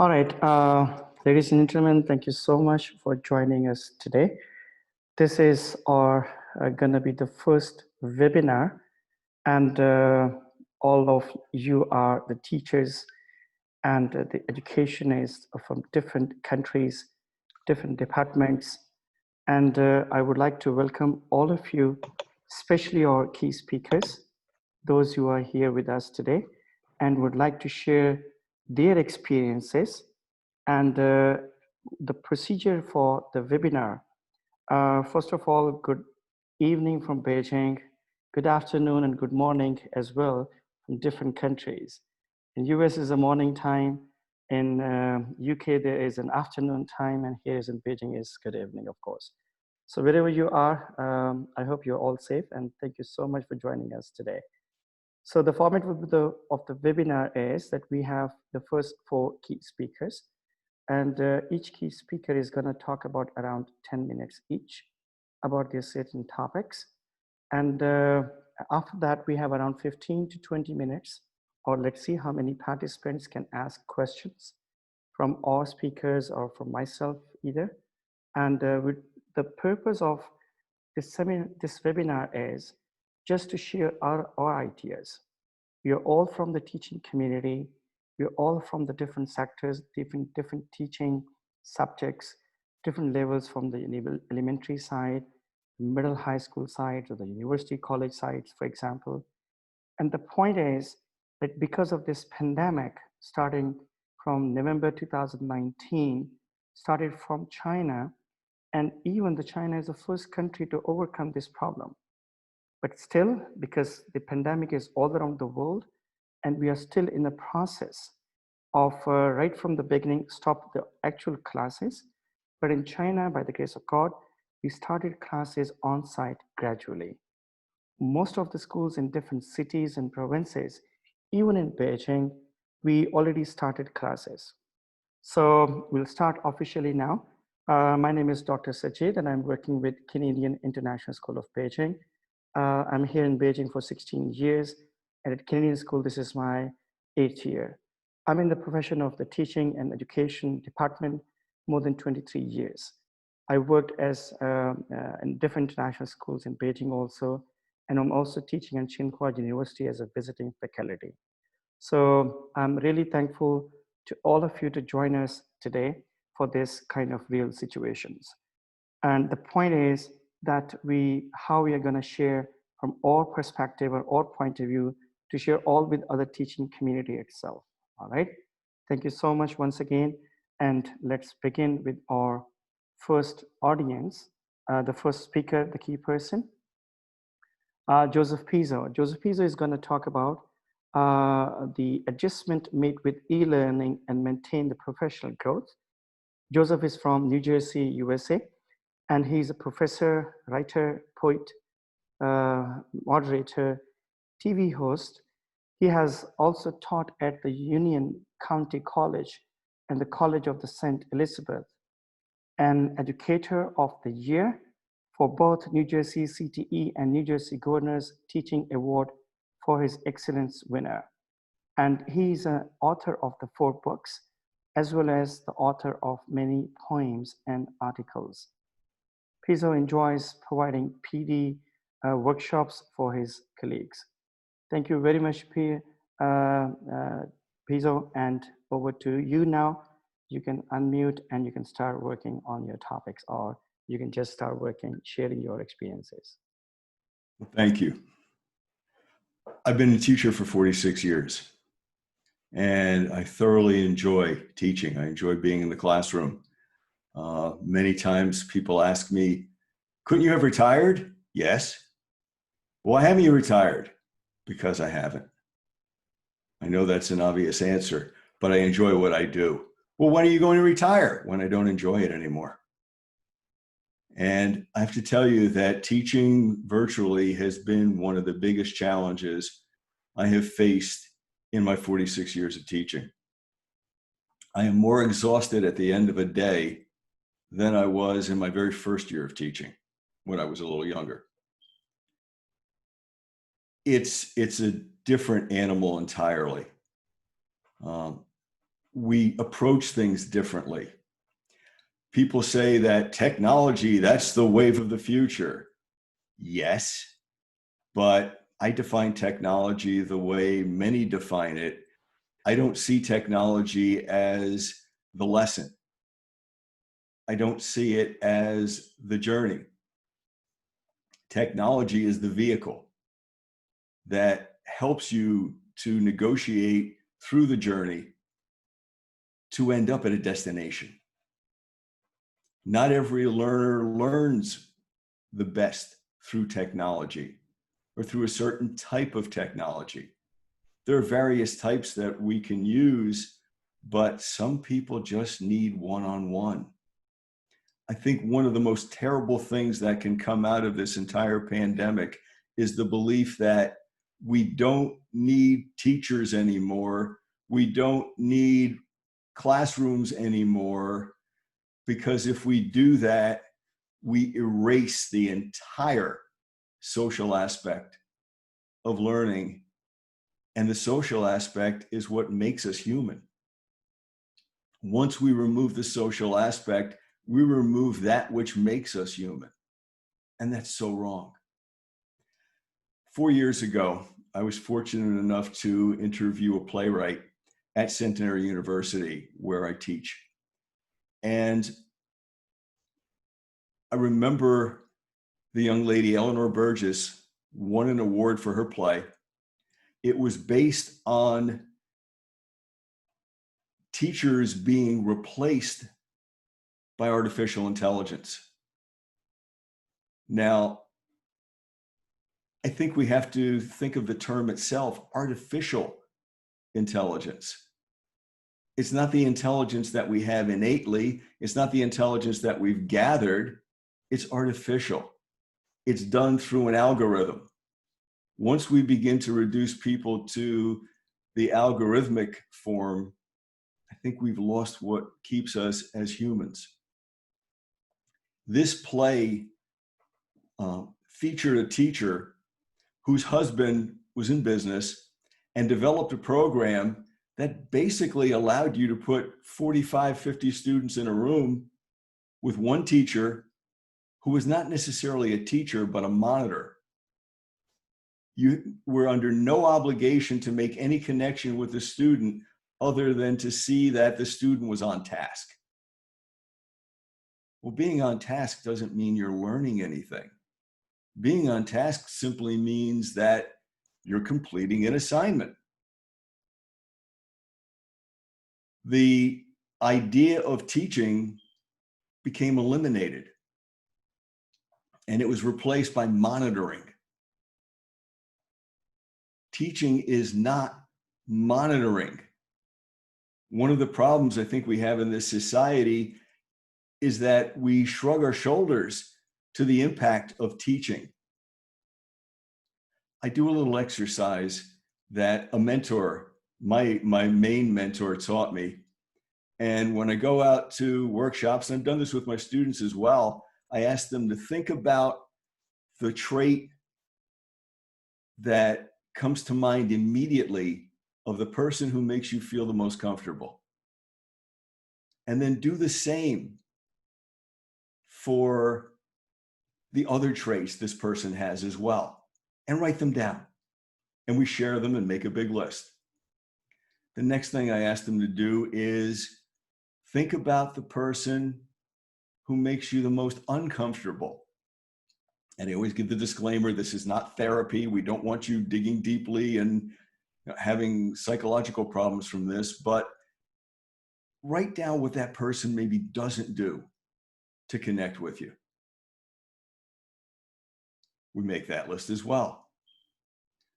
All right, ladies and gentlemen, thank you so much for joining us today. This is going to be the first webinar, and all of you are the teachers and the educationists from different countries, different departments. And I would like to welcome all of you, especially our key speakers, those who are here with us today, and would like to share their experiences and the procedure for the webinar. First of all, good evening from Beijing, good afternoon and good morning as well from different countries. In US is a morning time, in UK there is an afternoon time, and here is in Beijing is good evening, of course. So wherever you are, I hope you're all safe, and thank you so much for joining us today. So the format of the webinar is that we have the first 4 key speakers, and each key speaker is going to talk about around 10 minutes each about their certain topics. And after that, we have around 15 to 20 minutes, or let's see how many participants can ask questions from our speakers or from myself either. And the purpose of this webinar is just to share our ideas. We are all from the teaching community. We're all from the different sectors, different teaching subjects, different levels from the elementary side, middle high school side, or the university college side, for example. And the point is that because of this pandemic, starting from November 2019, started from China, and even China is the first country to overcome this problem. But still, because the pandemic is all around the world, and we are still in the process of, right from the beginning, stop the actual classes. But in China, by the grace of God, we started classes on site gradually. Most of the schools in different cities and provinces, even in Beijing, we already started classes. So we'll start officially now. My name is Dr. Sajid, and I'm working with Canadian International School of Beijing. I'm here in Beijing for 16 years, and at Canadian School, this is my 8th year. I'm in the profession of the teaching and education department more than 23 years. I worked as in different international schools in Beijing also, and I'm also teaching at Tsinghua University as a visiting faculty. So I'm really thankful to all of you to join us today for this kind of real situations. And the point is that how we are going to share from our perspective or our point of view to share all with other teaching community itself. All right. Thank you so much once again. And let's begin with our first audience, the first speaker, the key person, Joseph Pizzo. Joseph Pizzo is going to talk about the adjustment made with e-learning and maintain the professional growth. Joseph is from New Jersey, USA. And he's a professor, writer, poet, moderator, TV host. He has also taught at the Union County College and the College of the St. Elizabeth, an Educator of the Year for both New Jersey CTE and New Jersey Governor's Teaching Award for his excellence winner. And he's an author of the 4 books, as well as the author of many poems and articles. Pizzo enjoys providing PD workshops for his colleagues. Thank you very much, Pizzo, and over to you now. You can unmute and you can start working on your topics, or you can just start working, sharing your experiences. Well, thank you. I've been a teacher for 46 years, and I thoroughly enjoy teaching. I enjoy being in the classroom. Many times people ask me, couldn't you have retired? Yes. Why haven't you retired? Because I haven't. I know that's an obvious answer, but I enjoy what I do. Well, when are you going to retire? When I don't enjoy it anymore. And I have to tell you that teaching virtually has been one of the biggest challenges I have faced in my 46 years of teaching. I am more exhausted at the end of a day than I was in my very first year of teaching when I was a little younger. It's a different animal entirely. we approach things differently. People say that technology, that's the wave of the future. Yes, but I define technology the way many define it. I don't see technology as the lesson. I don't see it as the journey. Technology is the vehicle that helps you to negotiate through the journey to end up at a destination. Not every learner learns the best through technology or through a certain type of technology. There are various types that we can use, but some people just need one-on-one. I think one of the most terrible things that can come out of this entire pandemic is the belief that we don't need teachers anymore. We don't need classrooms anymore, because if we do that, we erase the entire social aspect of learning. And the social aspect is what makes us human. Once we remove the social aspect, we remove that which makes us human. And that's so wrong. 4 years ago, I was fortunate enough to interview a playwright at Centenary University, where I teach. And I remember the young lady, Eleanor Burgess, won an award for her play. It was based on teachers being replaced by artificial intelligence. Now, I think we have to think of the term itself, artificial intelligence. It's not the intelligence that we have innately. It's not the intelligence that we've gathered. It's artificial. It's done through an algorithm. Once we begin to reduce people to the algorithmic form, I think we've lost what keeps us as humans. This play featured a teacher whose husband was in business and developed a program that basically allowed you to put 45, 50 students in a room with one teacher who was not necessarily a teacher, but a monitor. You were under no obligation to make any connection with the student other than to see that the student was on task. Well, being on task doesn't mean you're learning anything. Being on task simply means that you're completing an assignment. The idea of teaching became eliminated, and it was replaced by monitoring. Teaching is not monitoring. One of the problems I think we have in this society is that we shrug our shoulders to the impact of teaching. I do a little exercise that a mentor, my main mentor, taught me. And when I go out to workshops, and I've done this with my students as well, I ask them to think about the trait that comes to mind immediately of the person who makes you feel the most comfortable. And then do the same for the other traits this person has as well, and write them down. And we share them and make a big list. The next thing I ask them to do is think about the person who makes you the most uncomfortable. And I always give the disclaimer, this is not therapy. We don't want you digging deeply and having psychological problems from this, but write down what that person maybe doesn't do to connect with you. We make that list as well.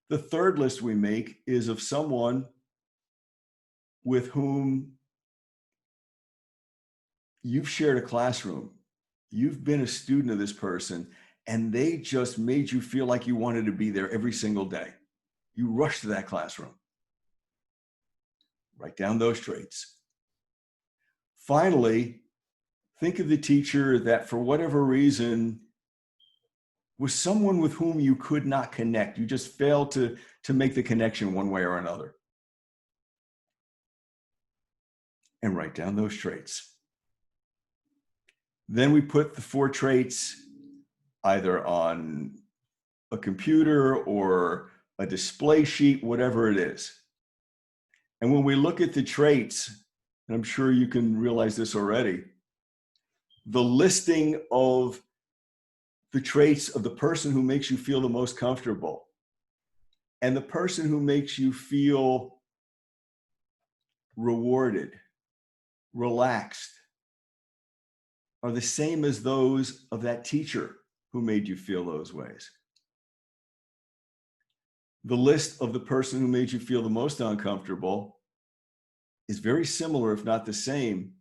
The third list we make is of someone with whom you've shared a classroom. You've been a student of this person, and they just made you feel like you wanted to be there every single day. You rushed to that classroom. Write down those traits. Finally, think of the teacher that for whatever reason was someone with whom you could not connect. You just failed to make the connection one way or another. and write down those traits. Then we put the 4 traits either on a computer or a display sheet, whatever it is. And when we look at the traits, and I'm sure you can realize this already, the listing of the traits of the person who makes you feel the most comfortable and the person who makes you feel rewarded, relaxed, are the same as those of that teacher who made you feel those ways. The list of the person who made you feel the most uncomfortable is very similar, if not the same,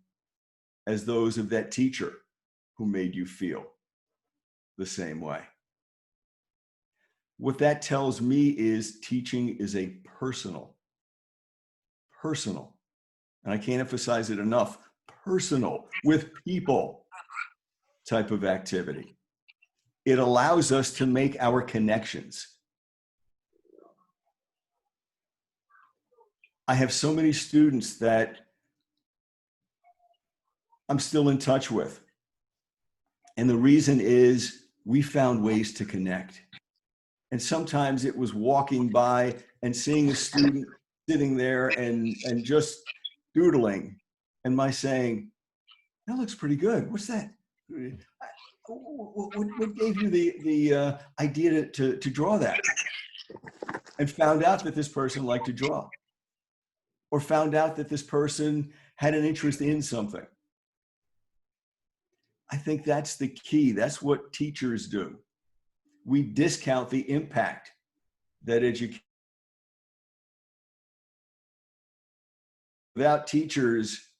as those of that teacher who made you feel the same way. What that tells me is teaching is a personal, and I can't emphasize it enough, personal, with people type of activity. It allows us to make our connections. I have so many students that I'm still in touch with. And the reason is we found ways to connect. And sometimes it was walking by and seeing a student sitting there and just doodling, and my saying, that looks pretty good. What's that? What gave you the idea to draw that? And found out that this person liked to draw, or found out that this person had an interest in something. I think that's the key. That's what teachers do. We discount the impact that education. Without teachers,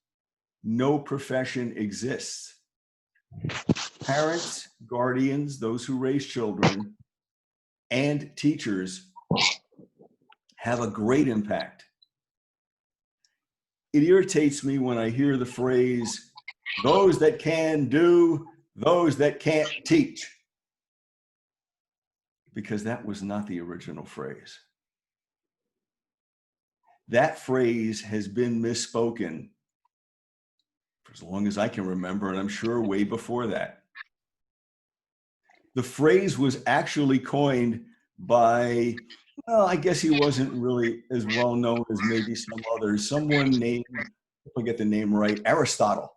no profession exists. Parents, guardians, those who raise children, and teachers have a great impact. It irritates me when I hear the phrase, those that can do, those that can't teach, because that was not the original phrase. That phrase has been misspoken for as long as I can remember, and I'm sure way before that. The phrase was actually coined by, well, I guess he wasn't really as well known as maybe some others. Someone named, if I get the name right, Aristotle.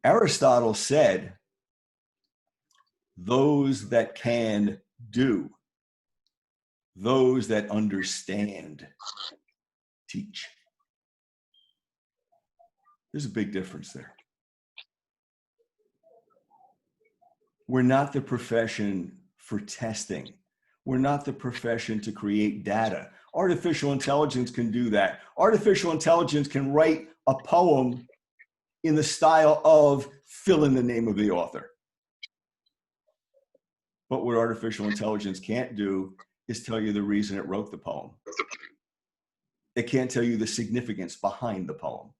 Aristotle said, those that can do, those that understand teach. There's a big difference there. We're not the profession for testing. We're not the profession to create data. Artificial intelligence can do that. Artificial intelligence can write a poem in the style of fill in the name of the author. But what artificial intelligence can't do is tell you the reason it wrote the poem. It can't tell you the significance behind the poem.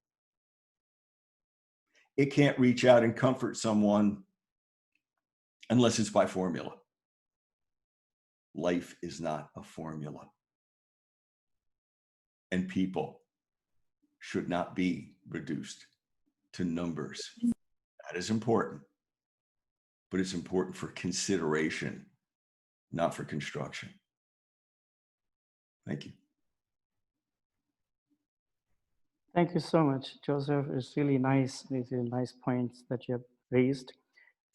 It can't reach out and comfort someone unless it's by formula. Life is not a formula. And people should not be reduced to numbers. That is important, but it's important for consideration, not for construction. Thank you. Thank you so much, Joseph. It's really nice. These are nice points that you have raised.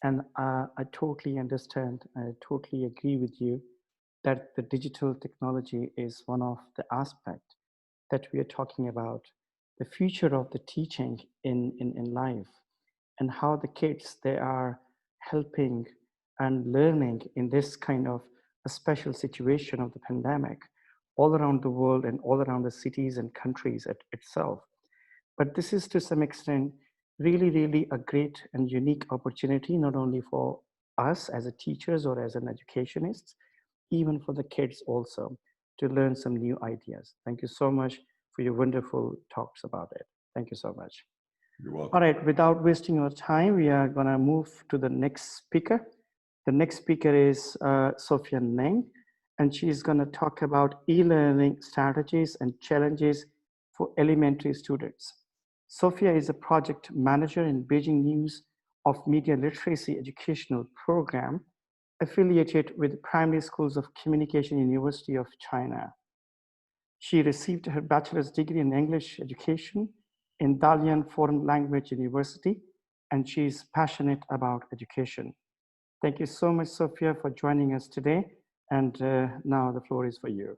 And I totally understand. I totally agree with you that the digital technology is one of the aspects that we are talking about, the future of the teaching in life, and how the kids, they are helping and learning in this kind of a special situation of the pandemic all around the world and all around the cities and countries itself. But this is to some extent really, really a great and unique opportunity, not only for us as a teachers or as an educationists, even for the kids also to learn some new ideas. Thank you so much for your wonderful talks about it. Thank you so much. You're welcome. All right, without wasting your time, we are gonna move to the next speaker. The next speaker is Sophia Neng, and she's gonna talk about e-learning strategies and challenges for elementary students. Sophia is a project manager in Beijing News of Media Literacy Educational Program, affiliated with Primary Schools of Communication University of China. She received her bachelor's degree in English education in Dalian Foreign Language University, and she is passionate about education. Thank you so much, Sophia, for joining us today. And now the floor is for you.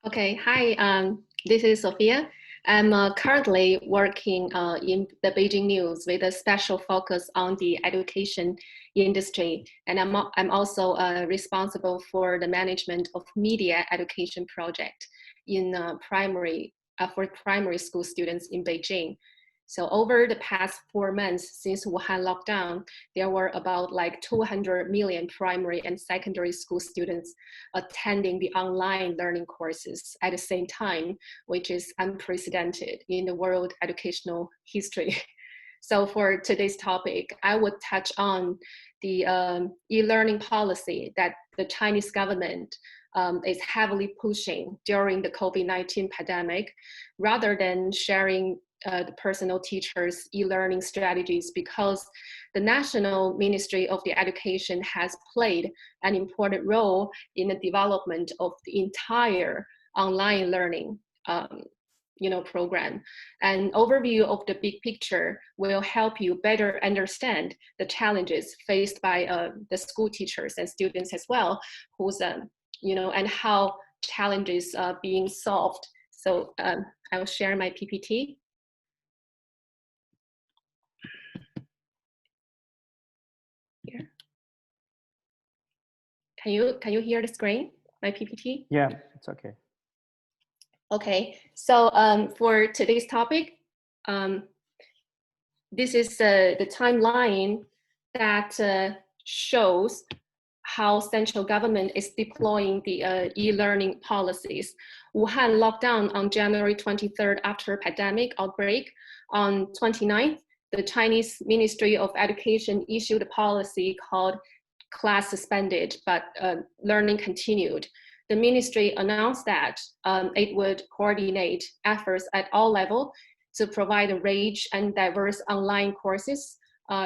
Okay, hi, this is Sophia. I'm currently working in the Beijing News with a special focus on the education industry. And I'm also responsible for the management of media education project in for primary school students in Beijing. So over the past 4 months since Wuhan lockdown, there were about like 200 million primary and secondary school students attending the online learning courses at the same time, which is unprecedented in the world educational history. So for today's topic, I would touch on the e-learning policy that the Chinese government is heavily pushing during the COVID-19 pandemic, rather than sharing the personal teachers' e-learning strategies, because the National Ministry of the Education has played an important role in the development of the entire online learning program. An overview of the big picture will help you better understand the challenges faced by the school teachers and students as well, who's and how challenges are being solved. So I will share my PPT. Here. Can you hear the screen, my PPT? Yeah, it's okay. Okay, so for today's topic, this is the timeline that shows how central government is deploying the e-learning policies. Wuhan lockdown on January 23rd after pandemic outbreak. On 29th, the Chinese Ministry of Education issued a policy called class suspended, but learning continued. The ministry announced that it would coordinate efforts at all levels to provide a range and diverse online courses,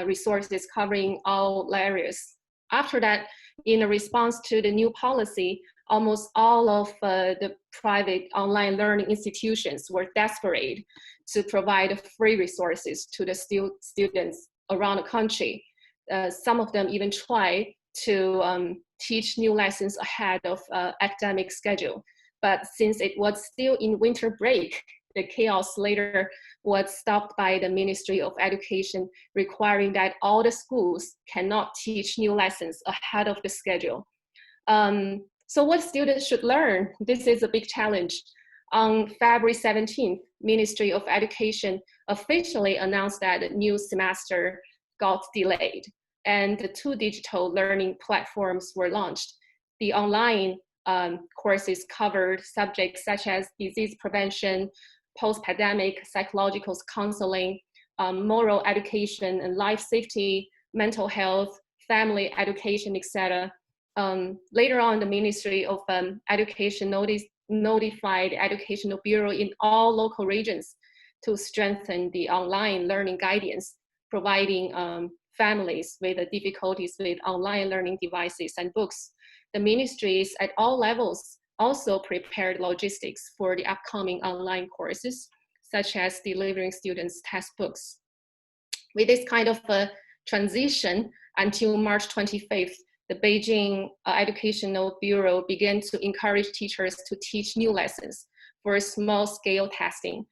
resources covering all areas. After that, in response to the new policy, almost all of the private online learning institutions were desperate to provide free resources to the students around the country. Some of them even try to teach new lessons ahead of academic schedule. But since it was still in winter break, the chaos later was stopped by the Ministry of Education, requiring that all the schools cannot teach new lessons ahead of the schedule. So what students should learn? This is a big challenge. On February 17th, Ministry of Education officially announced that the new semester got delayed, and the 2 digital learning platforms were launched. The online courses covered subjects such as disease prevention, post-pandemic psychological counseling, moral education and life safety, mental health, family education, etc. Later on, the Ministry of Education notified the Educational Bureau in all local regions to strengthen the online learning guidance, providing families with the difficulties with online learning devices and books. The ministries at all levels also prepared logistics for the upcoming online courses, such as delivering students textbooks. With this kind of a transition, until March 25th, the Beijing Educational Bureau began to encourage teachers to teach new lessons for small-scale testing.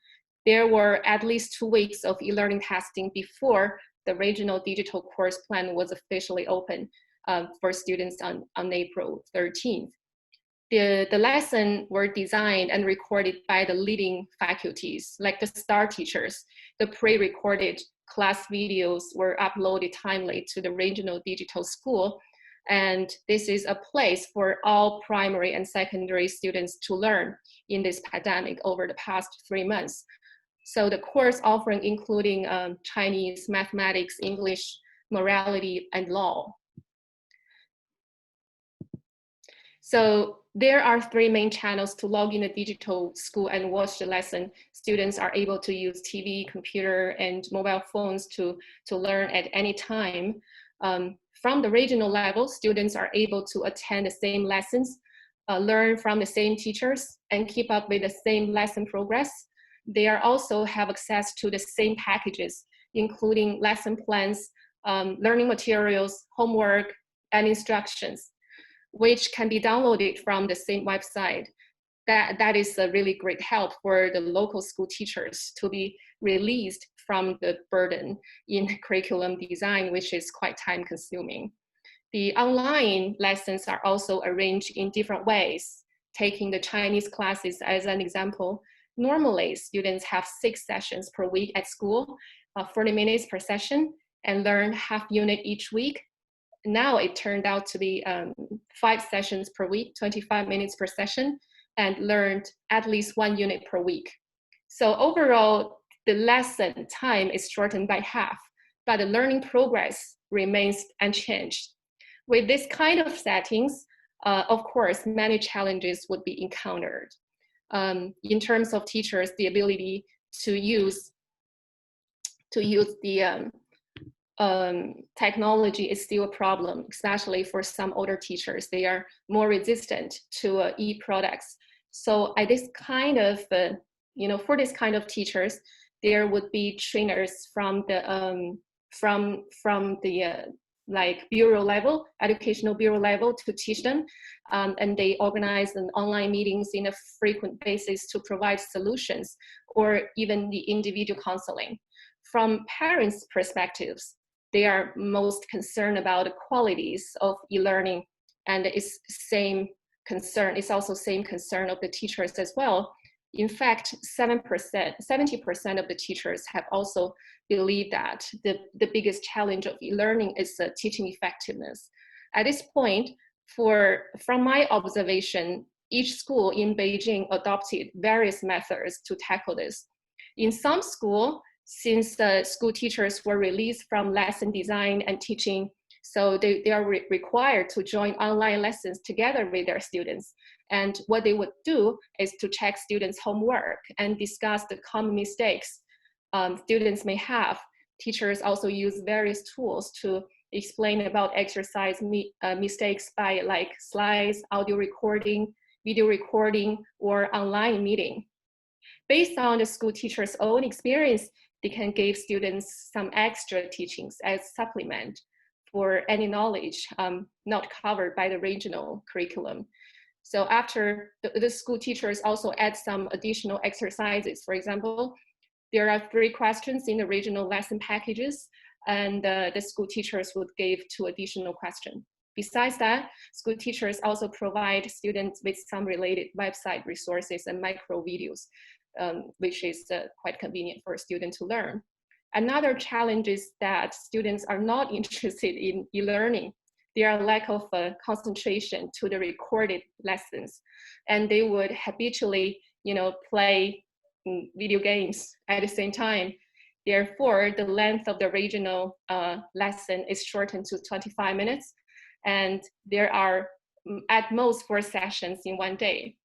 There were at least 2 weeks of e-learning testing before the regional digital course plan was officially open for students on April 13th. The lessons were designed and recorded by the leading faculties, like the star teachers. The pre-recorded class videos were uploaded timely to the regional digital school. And this is a place for all primary and secondary students to learn in this pandemic over the past 3 months. So the course offering including Chinese, mathematics, English, morality, and law. So there are three main channels to log in a digital school and watch the lesson. Students are able to use TV, computer, and mobile phones to learn at any time. From the regional level, students are able to attend the same lessons, learn from the same teachers, and keep up with the same lesson progress. They are also have access to the same packages, including lesson plans, learning materials, homework, and instructions, which can be downloaded from the same website. That is a really great help for the local school teachers to be released from the burden in curriculum design, which is quite time consuming. The online lessons are also arranged in different ways. Taking the Chinese classes as an example, normally students have 6 sessions per week at school, 40 minutes per session, and learn half unit each week. Now it turned out to be 5 sessions per week, 25 minutes per session, and learned at least 1 unit per week. So overall, the lesson time is shortened by half, but the learning progress remains unchanged. With this kind of settings, of course, many challenges would be encountered. In terms of teachers, the ability to use the technology is still a problem, especially for some older teachers. They are more resistant to e-products. So at this kind of, for this kind of teachers, there would be trainers from the like bureau level, educational bureau level to teach them. And they organize an online meetings in a frequent basis to provide solutions or even the individual counseling. From parents' perspectives, they are most concerned about the qualities of e-learning, and it's also same concern of the teachers as well. In fact, 70% of the teachers have also believed that the biggest challenge of e-learning is teaching effectiveness. At this point, from my observation, each school in Beijing adopted various methods to tackle this. In some schools, since the school teachers were released from lesson design and teaching, so they are required to join online lessons together with their students. And what they would do is to check students' homework and discuss the common mistakes students may have. Teachers also use various tools to explain about exercise mistakes by like slides, audio recording, video recording, or online meeting. Based on the school teacher's own experience, they can give students some extra teachings as supplement for any knowledge not covered by the regional curriculum. So after the school teachers also add some additional exercises. For example, there are 3 questions in the regional lesson packages, and the school teachers would give 2 additional questions. Besides that, school teachers also provide students with some related website resources and micro videos, which is quite convenient for a student to learn. Another challenge is that students are not interested in e-learning. There are lack of concentration to the recorded lessons, and they would habitually, play video games at the same time. Therefore, the length of the regional lesson is shortened to 25 minutes, and there are at most 4 sessions in one day.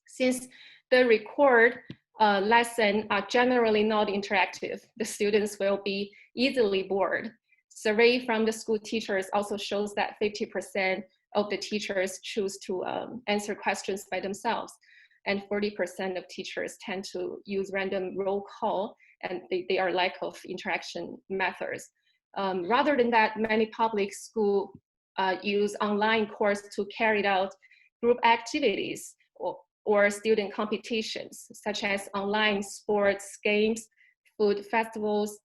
Since the record lesson are generally not interactive, the students will be easily bored. Survey from the school teachers also shows that 50% of the teachers choose to answer questions by themselves, and 40% of teachers tend to use random roll call, and they are lack of interaction methods. Rather than that, many public schools use online course to carry out group activities or student competitions, such as online sports, games, food festivals,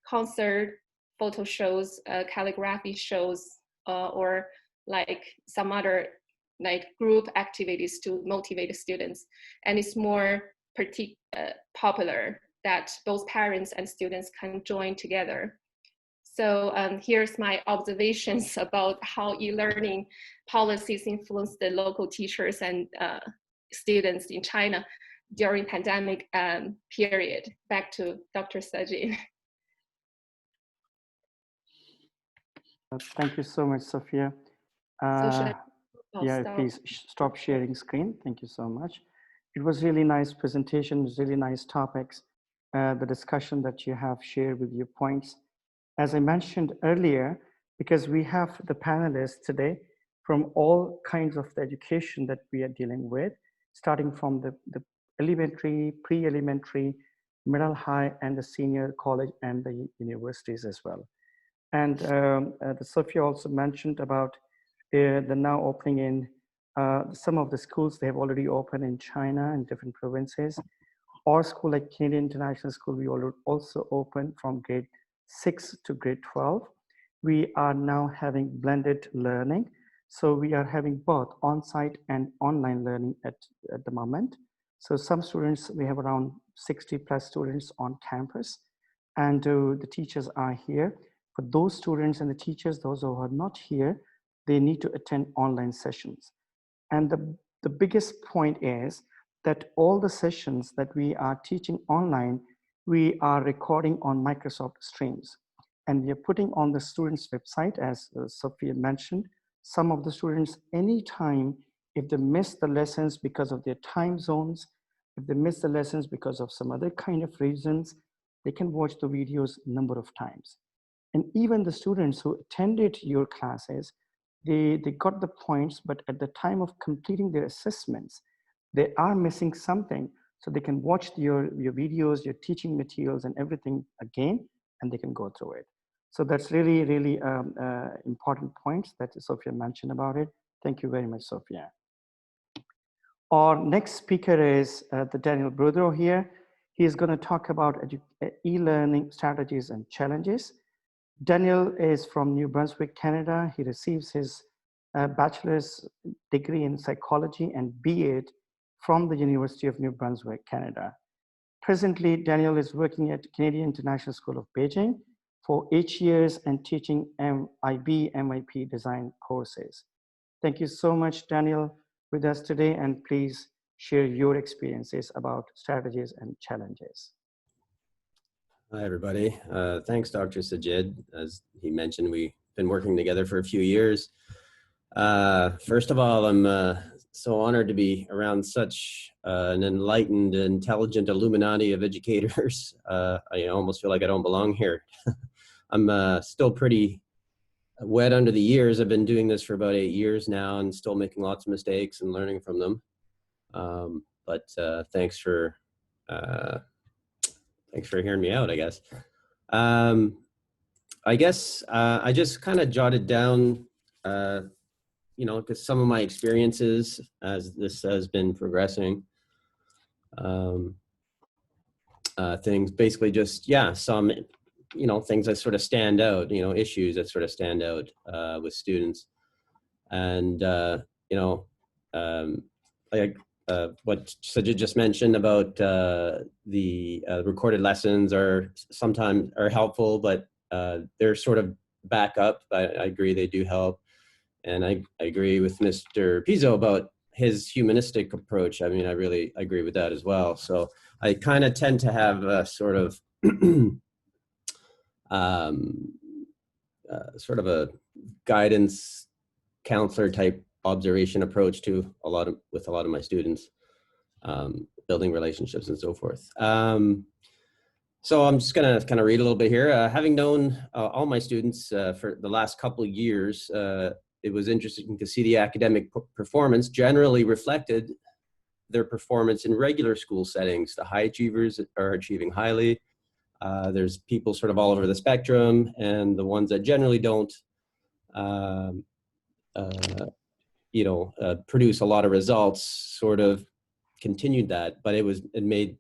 concert, photo shows, calligraphy shows, or like some other like group activities to motivate the students. And it's more popular that both parents and students can join together. So here's my observations about how e-learning policies influence the local teachers and students in China during pandemic period. Back to Dr. Sajid. Thank you so much, Sophia. So Yeah, stop. please stop sharing screen. Thank you so much. It was really nice presentation, it was really nice topics, the discussion that you have shared with your points. As I mentioned earlier, because we have the panelists today from all kinds of the education that we are dealing with, starting from the elementary, pre-elementary, middle high, and the senior college and the universities as well. And Sophia also mentioned about the now opening in some of the schools. They have already opened in China and different provinces. Our school, like Canadian International School, we also open from grade 6 to grade 12. We are now having blended learning. So we are having both on-site and online learning at the moment. So some students, we have around 60 plus students on campus, and the teachers are here. For those students and the teachers, those who are not here, they need to attend online sessions. And the biggest point is that all the sessions that we are teaching online, we are recording on Microsoft Streams. And we are putting on the students' website, as Sophia mentioned. Some of the students, anytime, if they miss the lessons because of their time zones, if they miss the lessons because of some other kind of reasons, they can watch the videos a number of times. And even the students who attended your classes, they got the points, but at the time of completing their assessments, they are missing something. So they can watch your videos, your teaching materials and everything again, and they can go through it. So that's really, really important points that Sophia mentioned about it. Thank you very much, Sophia. Our next speaker is the Daniel Boudreau here. He is going to talk about e-learning strategies and challenges. Daniel is from New Brunswick, Canada. He receives his bachelor's degree in psychology and BA from the University of New Brunswick, Canada. Presently, Daniel is working at Canadian International School of Beijing for 8 years and teaching MIB, MIP design courses. Thank you so much, Daniel, with us today, and please share your experiences about strategies and challenges. Hi, everybody. Thanks, Dr. Sajid. As he mentioned, we've been working together for a few years. First of all, I'm so honored to be around such an enlightened, intelligent Illuminati of educators. I almost feel like I don't belong here. I'm still pretty wet under the ears. I've been doing this for about 8 years now and still making lots of mistakes and learning from them. But thanks for hearing me out, I guess. I just kind of jotted down, because some of my experiences as this has been progressing, things basically just, some, things that sort of stand out, issues that sort of stand out with students. And, what Sajid just mentioned about the recorded lessons are sometimes helpful, but they're sort of backup. I agree they do help. And I agree with Mr. Pizzo about his humanistic approach. I mean, I really agree with that as well. So I kind of tend to have a sort of sort of a guidance counselor type observation approach to with a lot of my students, building relationships and so forth. So I'm just gonna kind of read a little bit here. Having known all my students for the last couple of years, it was interesting to see the academic performance generally reflected their performance in regular school settings. The high achievers are achieving highly. There's people sort of all over the spectrum, and the ones that generally don't produce a lot of results sort of continued that, but it made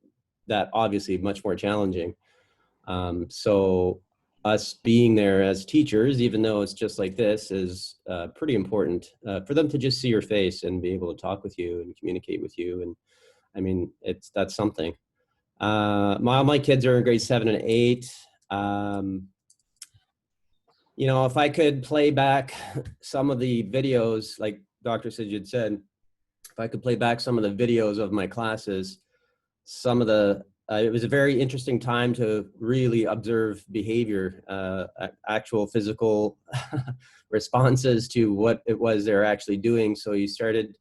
that obviously much more challenging. So us being there as teachers, even though it's just like this, is pretty important for them to just see your face and be able to talk with you and communicate with you. And I mean, that's something. My kids are in grade 7 and 8. If I could play back some of the videos, like Dr. Sajid said, if I could play back some of the videos of my classes, some of the it was a very interesting time to really observe behavior, actual physical responses to what it was they're actually doing. So you started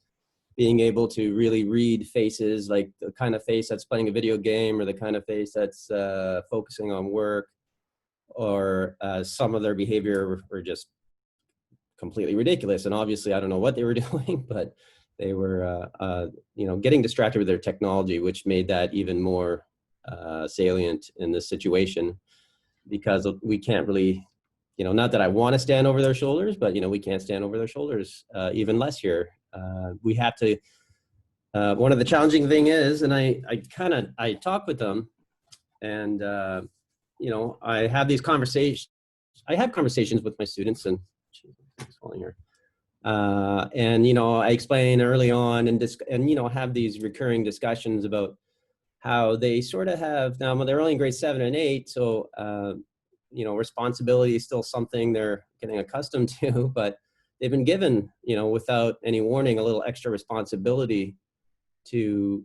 being able to really read faces, like the kind of face that's playing a video game or the kind of face that's focusing on work, or some of their behavior were just completely ridiculous. And obviously, I don't know what they were doing, but they were, you know, getting distracted with their technology, which made that even more salient in this situation, because we can't really, you know, not that I want to stand over their shoulders, but, you know, we can't stand over their shoulders, even less here. We have to, one of the challenging thing is, and I talk with them, and, you know, I have these conversations, I have conversations with my students, and it's falling here. And, you know, I explain early on and you know, have these recurring discussions about how they sort of have, now they're only in grade 7 and 8. So, you know, responsibility is still something they're getting accustomed to, but they've been given, you know, without any warning, a little extra responsibility to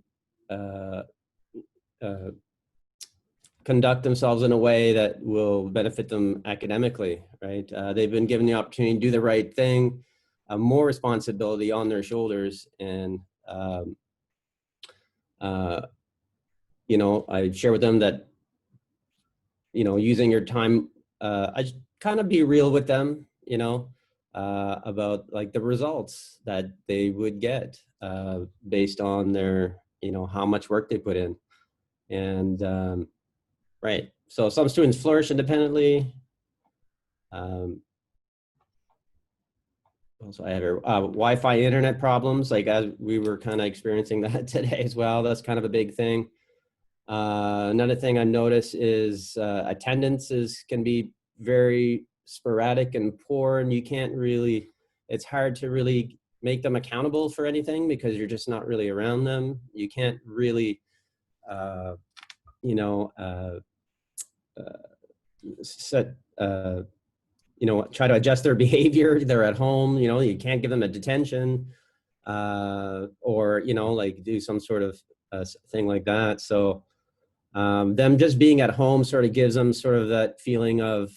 conduct themselves in a way that will benefit them academically, right? They've been given the opportunity to do the right thing, more responsibility on their shoulders. And, you know, I share with them that, you know, using your time, I just kind of be real with them, you know, about like the results that they would get based on their, you know, how much work they put in. And, right. So some students flourish independently. Also, I have Wi-Fi internet problems, like as we were kind of experiencing that today as well. That's kind of a big thing. Another thing I notice is attendance can be very sporadic and poor, and you can't really, it's hard to really make them accountable for anything because you're just not really around them. You can't really, you know, set, you know, try to adjust their behavior. They're at home, you know, you can't give them a detention or, you know, like do some sort of thing like that. So them just being at home sort of gives them sort of that feeling of,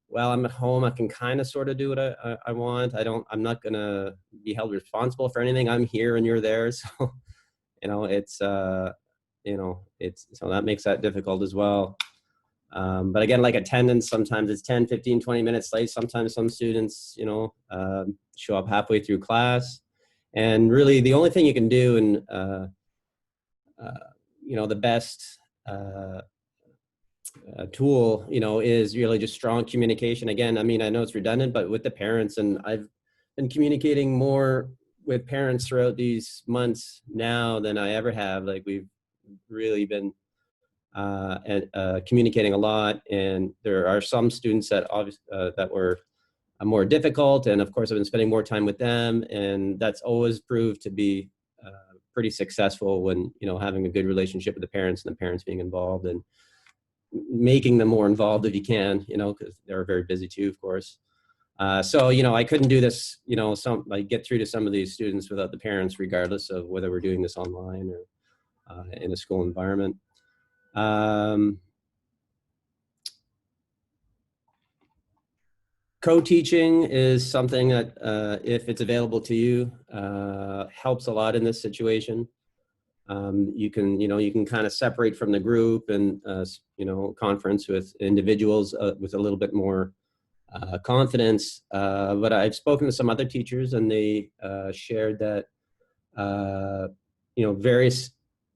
well, I'm at home, I can kind of sort of do what I want. I'm not going to be held responsible for anything. I'm here and you're there. So, you know, it's, you know, so that makes that difficult as well. But again, like attendance, sometimes it's 10, 15, 20 minutes late. Sometimes some students, you know, show up halfway through class. And really the only thing you can do, and, you know, the best tool, you know, is really just strong communication. Again, I mean, I know it's redundant, but with the parents, and I've been communicating more with parents throughout these months now than I ever have. Like we've really been communicating a lot, and there are some students that obviously that were more difficult, and of course I've been spending more time with them, and that's always proved to be pretty successful when, you know, having a good relationship with the parents and the parents being involved and making them more involved if you can, you know, because they're very busy too, of course. So, you know, I couldn't do this, you know, like get through to some of these students without the parents, regardless of whether we're doing this online or in a school environment. Co-teaching is something that, if it's available to you, helps a lot in this situation. You can kind of separate from the group and, you know, conference with individuals with a little bit more confidence. But I've spoken to some other teachers, and they shared that, you know, various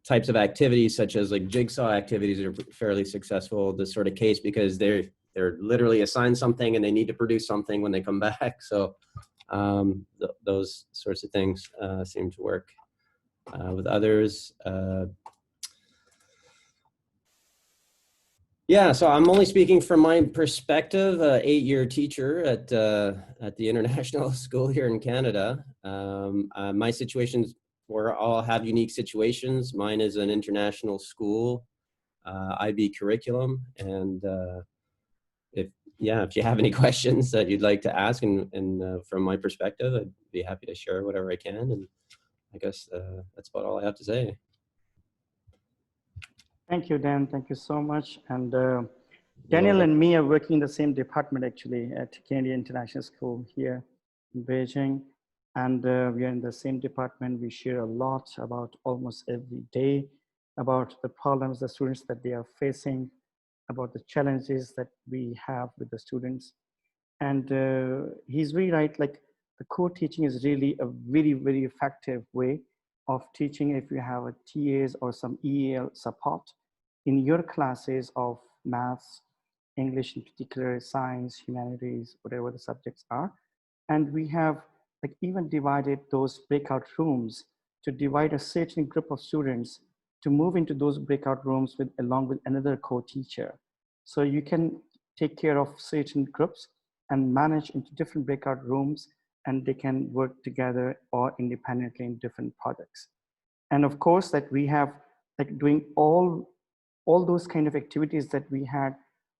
types of activities, such as like jigsaw activities, are fairly successful in this sort of case, because they're literally assigned something and they need to produce something when they come back. So those sorts of things seem to work. With others, yeah, so I'm only speaking from my perspective, 8-year teacher at the international school here in Canada. My situations, where all have unique situations. Mine is an international school, IB curriculum, and if you have any questions that you'd like to ask, and from my perspective, I'd be happy to share whatever I can. And I guess that's about all I have to say. Thank you, Dan. Thank you so much. And Daniel and me are working in the same department actually at Canadian International School here in Beijing. And we are in the same department. We share a lot about almost every day about the problems the students that they are facing, about the challenges that we have with the students. And he's really right, like the co-teaching is really a very, very effective way of teaching if you have a TAs or some EAL support in your classes of maths, English in particular, science, humanities, whatever the subjects are. And we have like even divided those breakout rooms to divide a certain group of students to move into those breakout rooms with along with another co-teacher. So you can take care of certain groups and manage into different breakout rooms, and they can work together or independently in different projects. And of course that we have like doing all those kind of activities that we had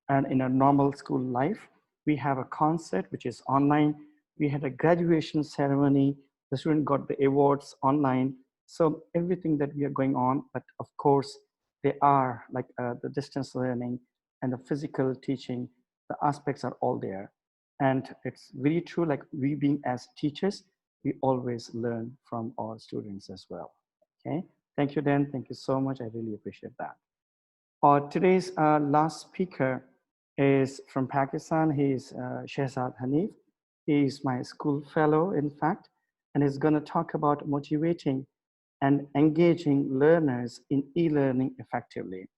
and in a normal school life. We have a concert which is online. We had a graduation ceremony. The student got the awards online. So everything that we are going on, but of course they are like the distance learning and the physical teaching, the aspects are all there. And it's really true, like we being as teachers, we always learn from our students as well. Okay, thank you, Dan. Thank you so much. I really appreciate that. Today's last speaker is from Pakistan. He's Shehzad Hanif. He's my school fellow, in fact, and he's going to talk about motivating and engaging learners in e-learning effectively.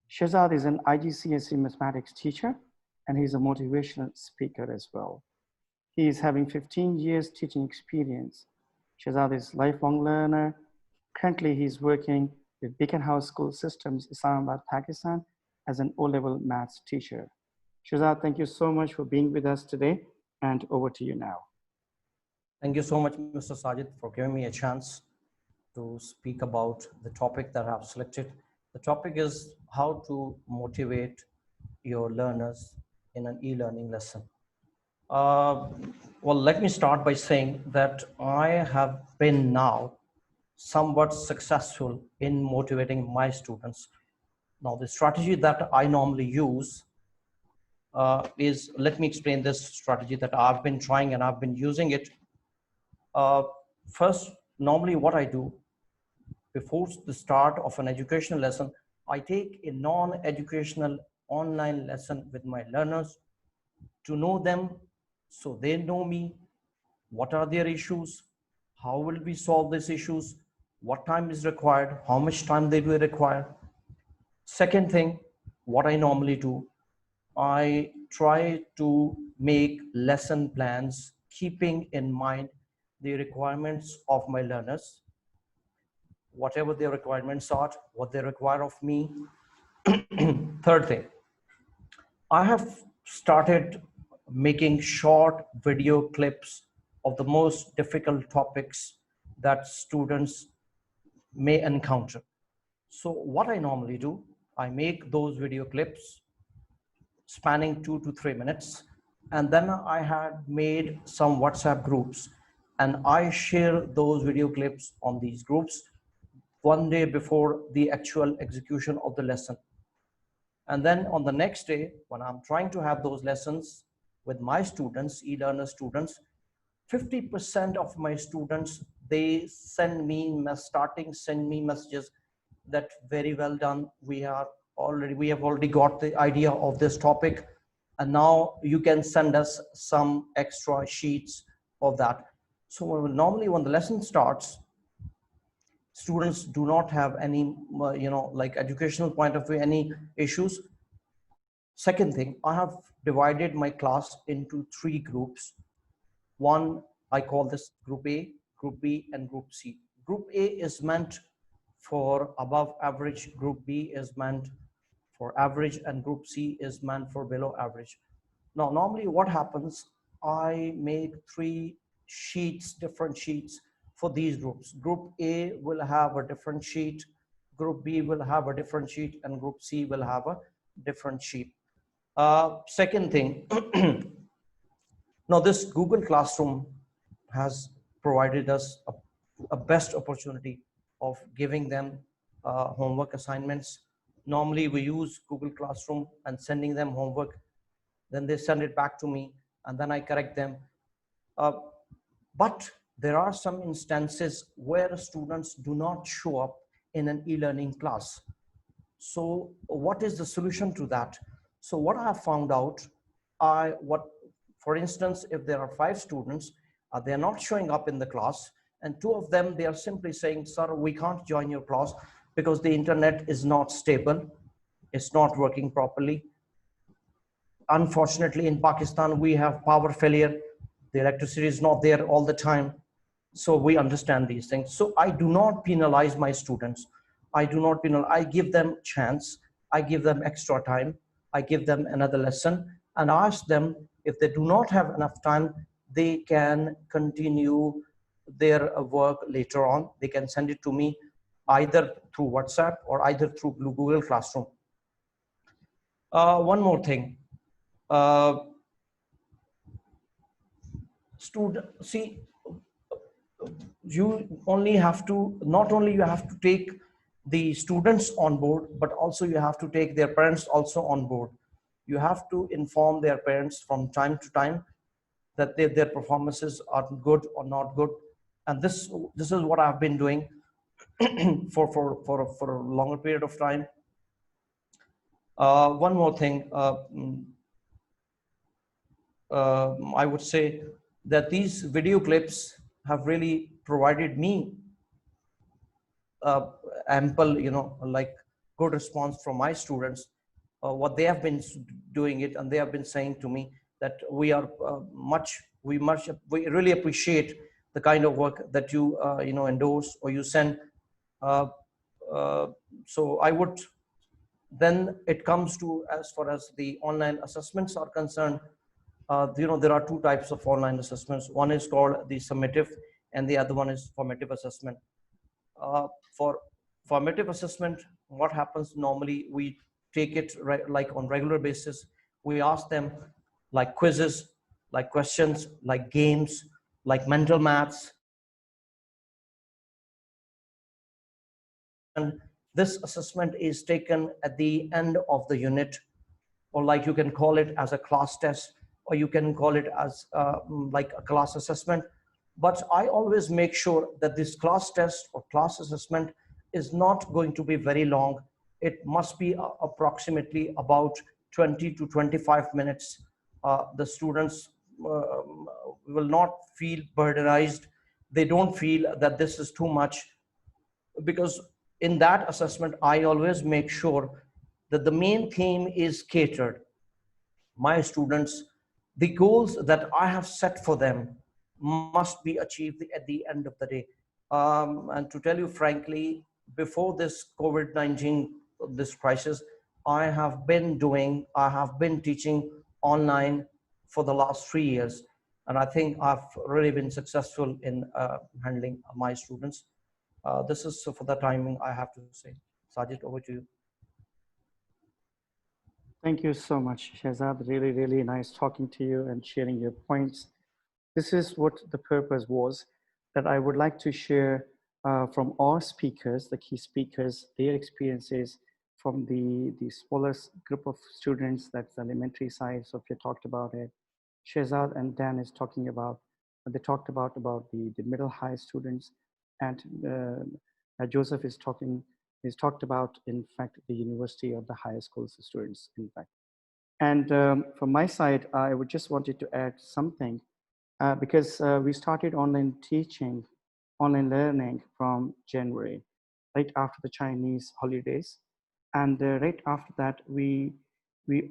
Shehzad is an IGCSE mathematics teacher, and he's a motivational speaker as well. He is having 15 years teaching experience. Shehzad is a lifelong learner. Currently, he's working with Beacon House School Systems, Islamabad, Pakistan, as an O-level maths teacher. Shehzad, thank you so much for being with us today, and over to you now. Thank you so much, Mr. Sajid, for giving me a chance to speak about the topic that I've selected. The topic is how to motivate your learners in an e-learning lesson. Well, let me start by saying that I have been now somewhat successful in motivating my students. Now, the strategy that I normally use is, let me explain this strategy that I've been trying and I've been using it. First, normally what I do before the start of an educational lesson, I take a non-educational online lesson with my learners to know them so they know me, what are their issues, how will we solve these issues, what time is required, how much time they will require. Second thing, what I normally do, I try to make lesson plans keeping in mind the requirements of my learners, whatever their requirements are, what they require of me. Third thing, I have started making short video clips of the most difficult topics that students may encounter. So what I normally do, I make those video clips spanning 2 to 3 minutes, and then I had made some WhatsApp groups, and I share those video clips on these groups one day before the actual execution of the lesson. And then on the next day, when I'm trying to have those lessons with my students, e-learner students, 50% of my students, they send me messages that very well done. We have already got the idea of this topic, and now you can send us some extra sheets of that. So normally when the lesson starts, students do not have any, like educational point of view, any issues. Second thing, I have divided my class into 3 groups. One, I call this Group A, Group B, and Group C. Group A is meant for above average, Group B is meant for average, and Group C is meant for below average. Now, normally what happens, I make 3 sheets, different sheets for these groups. Group A will have a different sheet, Group B will have a different sheet, and Group C will have a different sheet. Second thing, now this Google Classroom has provided us a best opportunity of giving them homework assignments. Normally we use Google Classroom and sending them homework, then they send it back to me and then I correct them. But there are some instances where students do not show up in an e-learning class. So what is the solution to that? So what I have found out, for instance, if there are 5 students, they are not showing up in the class, and 2 of them, they are simply saying, sir, we can't join your class because the internet is not stable, it's not working properly. Unfortunately, in Pakistan, we have power failure. The electricity is not there all the time. So we understand these things. So I do not penalize my students. I do not penalize. I give them chance. I give them extra time. I give them another lesson and ask them if they do not have enough time, they can continue their work later on. They can send it to me either through WhatsApp or either through Google Classroom. One more thing. See, you only have to, not only you have to take the students on board, but also you have to take their parents also on board. You have to inform their parents from time to time that their performances are good or not good. And this is what I've been doing for a longer period of time. One more thing, I would say that these video clips have really provided me ample, like good response from my students, what they have been doing it, and they have been saying to me that we really appreciate the kind of work that you endorse or you send. Uh, so I would, then it comes to, as far as the online assessments are concerned, there are 2 types of online assessments. One is called the summative and the other one is formative assessment. For formative assessment, what happens normally, we take it like on regular basis. We ask them like quizzes, like questions, like games, like mental maths. And this assessment is taken at the end of the unit, or like you can call it as a class test, or you can call it as like a class assessment. But I always make sure that this class test or class assessment is not going to be very long. It must be approximately about 20 to 25 minutes. The students will not feel burdenized. They don't feel that this is too much, because in that assessment, I always make sure that the main theme is catered. My students, the goals that I have set for them must be achieved at the end of the day. And to tell you frankly, before this COVID-19, this crisis, I have been teaching online for the last 3 years. And I think I've really been successful in handling my students. This is for the timing I have to say. Sajid, over to you. Thank you so much, Shehzad. Really, really nice talking to you and sharing your points. This is what the purpose was, that I would like to share from our speakers, the key speakers, their experiences from the smallest group of students, that's the elementary side. So if you talked about it, Shehzad and Dan is talking about, they talked about the middle high students, and Joseph is talked about, in fact, the university or the higher schools students, in fact. And from my side, I would just wanted to add something, because we started online teaching, online learning from January, right after the Chinese holidays. And right after that, we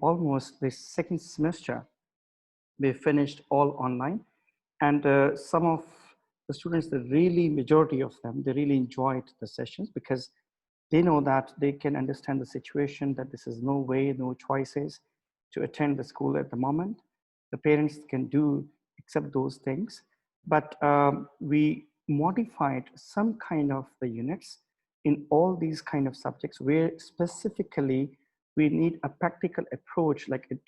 almost, the second semester, we finished all online. And some of the students, the really majority of them, they really enjoyed the sessions because they know that they can understand the situation, that this is no way, no choices to attend the school at the moment. The parents can do accept those things, but we modified some kind of the units in all these kind of subjects where specifically we need a practical approach, like in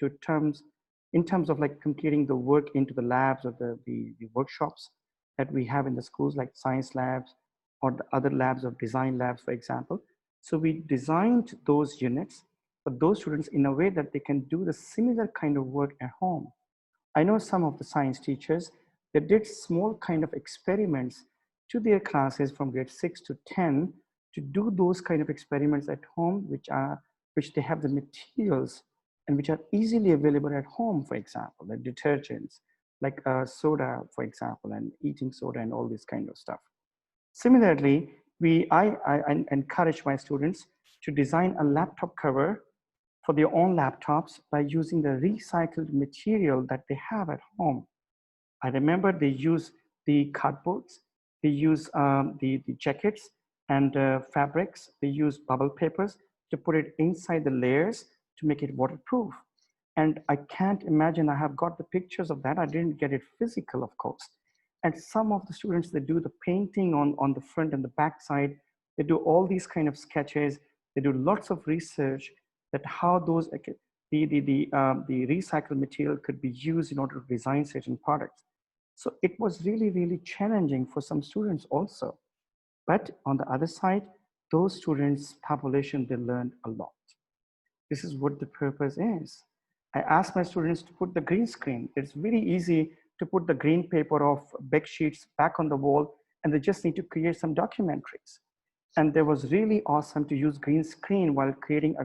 terms of like completing the work into the labs or the workshops that we have in the schools, like science labs or the other labs of design labs, for example. So we designed those units for those students in a way that they can do the similar kind of work at home. I know some of the science teachers, they did small kind of experiments to their classes from grade 6 to 10 to do those kind of experiments at home, which they have the materials and which are easily available at home, for example, like detergents, like soda, for example, and eating soda and all this kind of stuff. Similarly, I encourage my students to design a laptop cover for their own laptops by using the recycled material that they have at home. I remember they use the cardboards, they use the jackets and fabrics, they use bubble papers to put it inside the layers to make it waterproof. And I can't imagine, I have got the pictures of that. I didn't get it physical, of course. And some of the students, they do the painting on the front and the back side. They do all these kind of sketches. They do lots of research that how those, the recycled material could be used in order to design certain products. So it was really, really challenging for some students also. But on the other side, those students' population, they learned a lot. This is what the purpose is. I ask my students to put the green screen. It's very easy to put the green paper of bed sheets back on the wall, and they just need to create some documentaries. And it was really awesome to use green screen while creating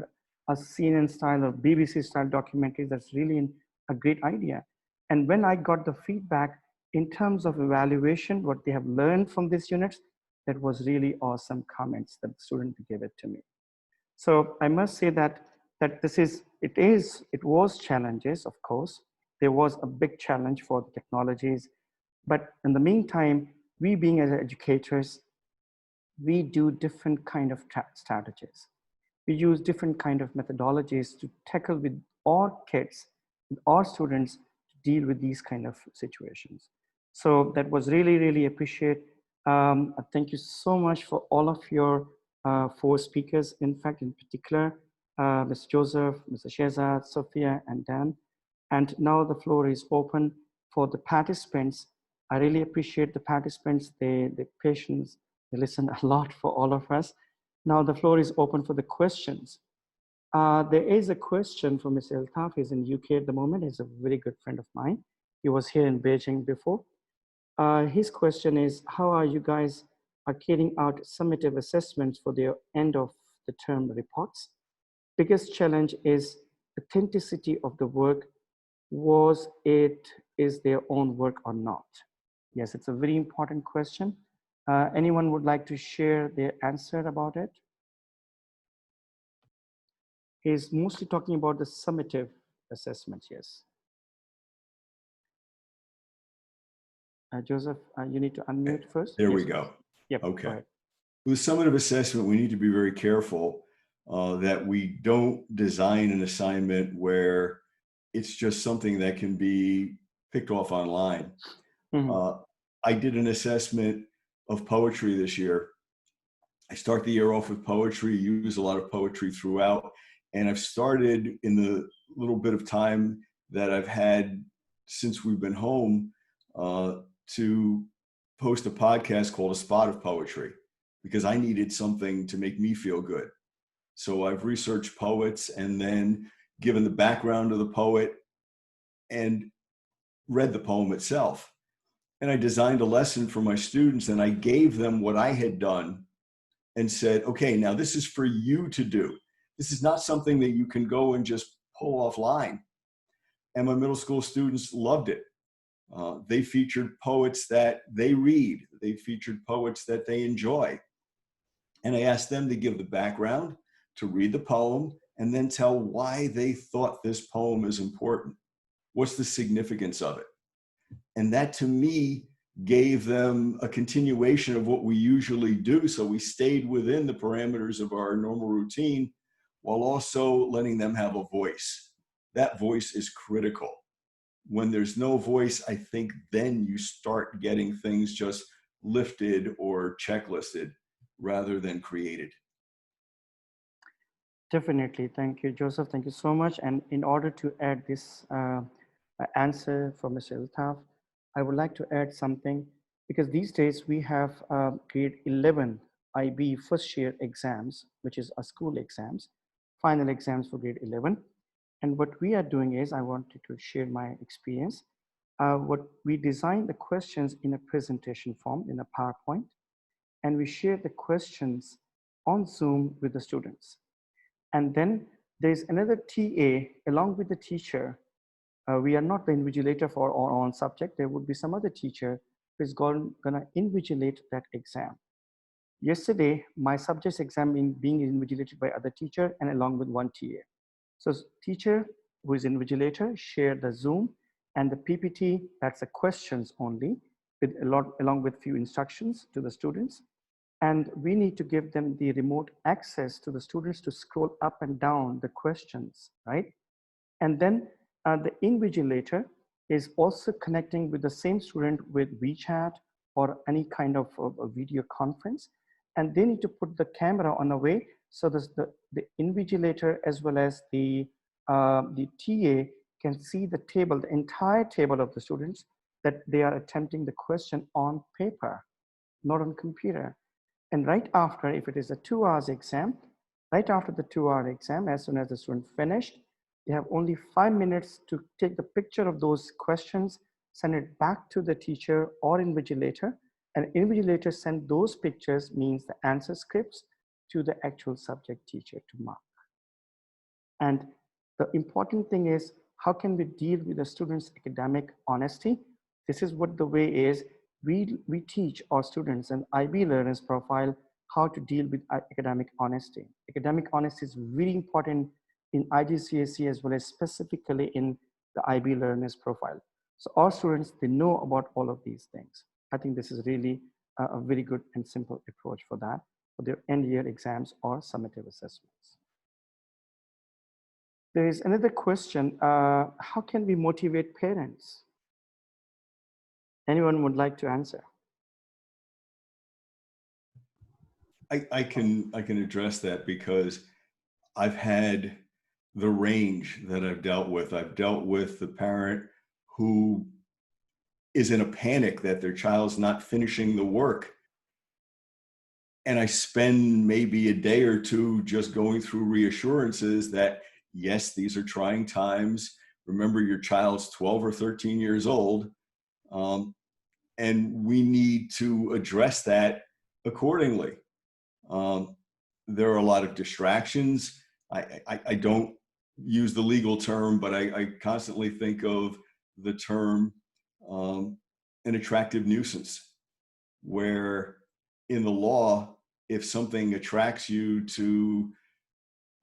a CNN style or BBC style documentary. That's really a great idea. And when I got the feedback in terms of evaluation, what they have learned from these units, that was really awesome comments that the student gave it to me. So I must say that it was challenges, of course. There was a big challenge for the technologies, but in the meantime, we being as educators, we do different kind of strategies. We use different kind of methodologies to tackle with our kids, with our students, to deal with these kind of situations. So that was really, really appreciate. Thank you so much for all of your four speakers. In fact, in particular, Mr. Joseph, Mr. Shehzad, Sophia, and Dan. And now the floor is open for the participants. I really appreciate the participants, the patience. They listen a lot for all of us. Now the floor is open for the questions. There is a question from Mr. Altaf. He's in UK at the moment. He's a very good friend of mine. He was here in Beijing before. His question is, how are you guys carrying out summative assessments for the end of the term reports? Biggest challenge is authenticity of the work. Is their own work or not? Yes, it's a very important question. Anyone would like to share their answer about it? He's mostly talking about the summative assessments, yes. Joseph, you need to unmute first. There yes, we go. Yep, Okay. With summative assessment, we need to be very careful that we don't design an assignment where it's just something that can be picked off online. Mm-hmm. I did an assessment of poetry this year. I start the year off with poetry, use a lot of poetry throughout. And I've started in the little bit of time that I've had since we've been home to post a podcast called A Spot of Poetry, because I needed something to make me feel good. So I've researched poets and then given the background of the poet and read the poem itself. And I designed a lesson for my students, and I gave them what I had done and said, okay, now this is for you to do. This is not something that you can go and just pull offline. And my middle school students loved it. They featured poets that they read. They featured poets that they enjoy. And I asked them to give the background, to read the poem, and then tell why they thought this poem is important. What's the significance of it? And that, to me, gave them a continuation of what we usually do. So we stayed within the parameters of our normal routine while also letting them have a voice. That voice is critical. When there's no voice, I think then you start getting things just lifted or checklisted rather than created. Definitely. Thank you, Joseph. Thank you so much. And in order to add this answer for Mr. Altaf, I would like to add something, because these days we have grade 11 IB first year exams, which is a school exams, final exams for grade 11. And what we are doing is, I wanted to share my experience. What we designed the questions in a presentation form in a PowerPoint, and we share the questions on Zoom with the students. And then there's another TA along with the teacher. We are not the invigilator for our own subject. There would be some other teacher who is gonna invigilate that exam. Yesterday, my subject's exam being invigilated by other teacher and along with one TA. So teacher who is invigilator share the Zoom and the PPT, that's the questions only, with along with few instructions to the students. And we need to give them the remote access to the students to scroll up and down the questions, right? And then the invigilator is also connecting with the same student with WeChat or any kind of a video conference. And they need to put the camera on a way so that the invigilator as well as the TA can see the table, the entire table of the students that they are attempting the question on paper, not on computer. And right after, if it is a 2 hours exam, right after the 2-hour exam, as soon as the student finished, they have only 5 minutes to take the picture of those questions, send it back to the teacher or invigilator, and invigilator send those pictures, means the answer scripts, to the actual subject teacher to mark. And the important thing is, how can we deal with the students' academic honesty? This is what the way is. We teach our students and IB learners profile how to deal with academic honesty. Academic honesty is really important in IGCSE as well as specifically in the IB learners profile. So our students, they know about all of these things. I think this is really a very good and simple approach for that, for their end year exams or summative assessments. There is another question, how can we motivate parents? Anyone would like to answer? I can address that because I've had the range that I've dealt with. I've dealt with the parent who is in a panic that their child's not finishing the work. And I spend maybe a day or two just going through reassurances that, yes, these are trying times. Remember, your child's 12 or 13 years old. And we need to address that accordingly. There are a lot of distractions. I don't use the legal term, but I constantly think of the term an attractive nuisance, where in the law, if something attracts you to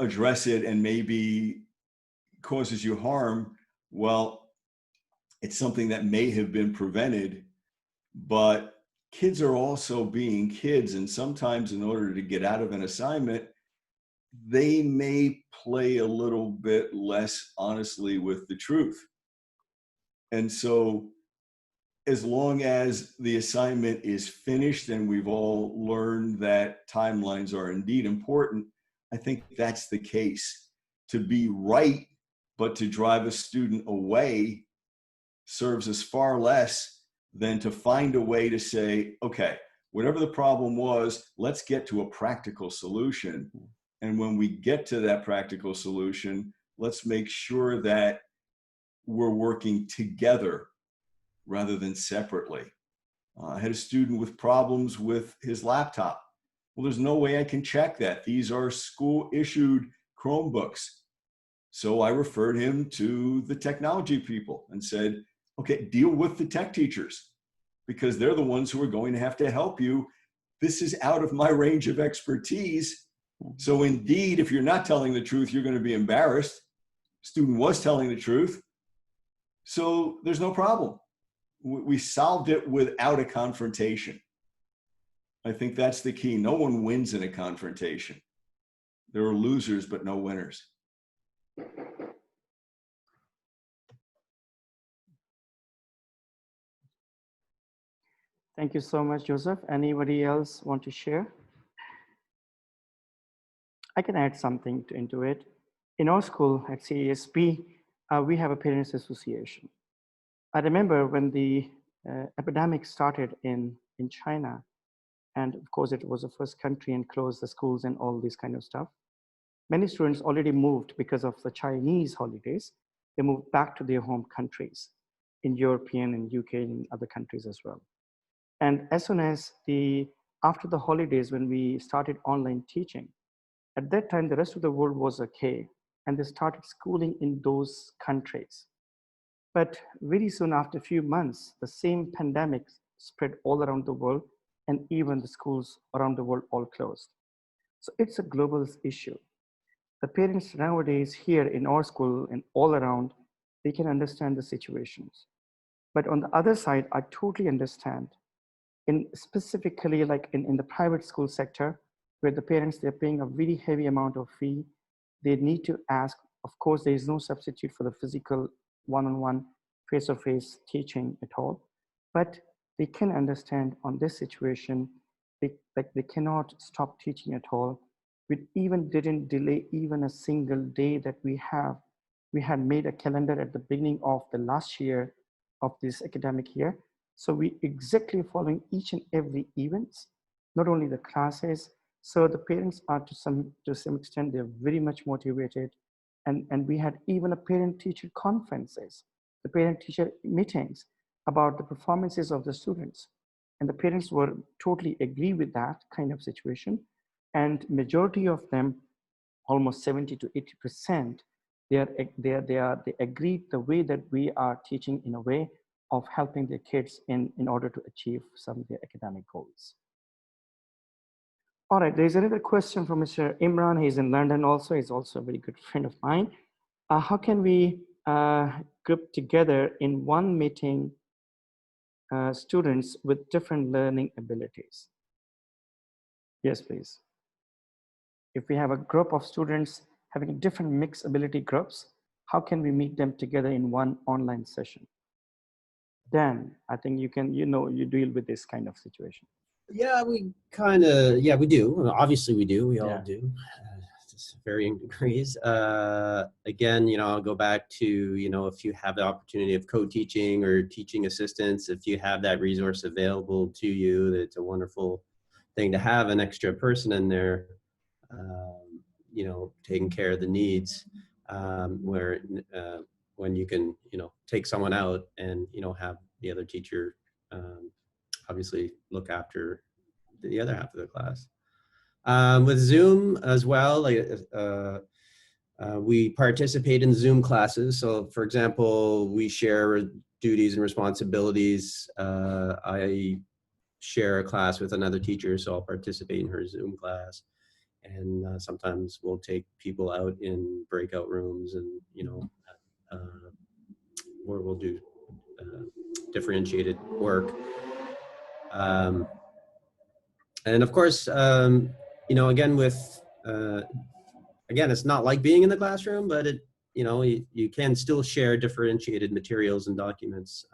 address it and maybe causes you harm, well, it's something that may have been prevented, but kids are also being kids. And sometimes in order to get out of an assignment, they may play a little bit less honestly with the truth. And so as long as the assignment is finished and we've all learned that timelines are indeed important, I think that's the case. To be right, but to drive a student away serves us far less than to find a way to say, okay, whatever the problem was, let's get to a practical solution. And when we get to that practical solution, let's make sure that we're working together rather than separately. I had a student with problems with his laptop. Well, there's no way I can check that. These are school issued Chromebooks. So I referred him to the technology people and said, okay, deal with the tech teachers because they're the ones who are going to have to help you. This is out of my range of expertise. So indeed, if you're not telling the truth, you're going to be embarrassed. Student was telling the truth. So there's no problem. We solved it without a confrontation. I think that's the key. No one wins in a confrontation. There are losers, but no winners. Thank you so much, Joseph. Anybody else want to share? I can add something into it. In our school at CASP, we have a parents association. I remember when the epidemic started in China, And of course, it was the first country and closed the schools and all this kind of stuff. Many students already moved because of the Chinese holidays. They moved back to their home countries in European and UK and other countries as well. And as soon as after the holidays, when we started online teaching, at that time, the rest of the world was okay. And they started schooling in those countries. But very soon after a few months, the same pandemic spread all around the world, and even the schools around the world all closed. So it's a global issue. The parents nowadays here in our school and all around, they can understand the situations. But on the other side, I totally understand in specifically like in the private school sector, where the parents, they're paying a very heavy amount of fee. They need to ask, of course, there is no substitute for the physical one-on-one face-to-face teaching at all, but they can understand on this situation, they cannot stop teaching at all. We even didn't delay even a single day that we have. We had made a calendar at the beginning of the last year of this academic year. So we exactly following each and every events, not only the classes. So the parents are to some extent, they're very much motivated. And we had even a parent-teacher conferences, the parent-teacher meetings about the performances of the students. And the parents were totally agree with that kind of situation. And majority of them, almost 70 to 80%, they agreed the way that we are teaching in a way of helping their kids in order to achieve some of their academic goals. All right, there's another question from Mr. Imran. He's in London also. He's also a very good friend of mine. How can we group together in one meeting students with different learning abilities? Yes, please. If we have a group of students having different mixed ability groups, how can we meet them together in one online session? Dan, I think you deal with this kind of situation. Yeah, we do. Obviously we do. We all do. Just varying degrees. Again, I'll go back to, if you have the opportunity of co-teaching or teaching assistants, if you have that resource available to you, it's a wonderful thing to have an extra person in there, taking care of the needs, when you can, take someone out and, have the other teacher obviously look after the other half of the class. With Zoom as well, we participate in Zoom classes. So for example, we share duties and responsibilities. I share a class with another teacher, so I'll participate in her Zoom class. And sometimes we'll take people out in breakout rooms and, where we'll do differentiated work. And of course, again, again, it's not like being in the classroom, but you can still share differentiated materials and documents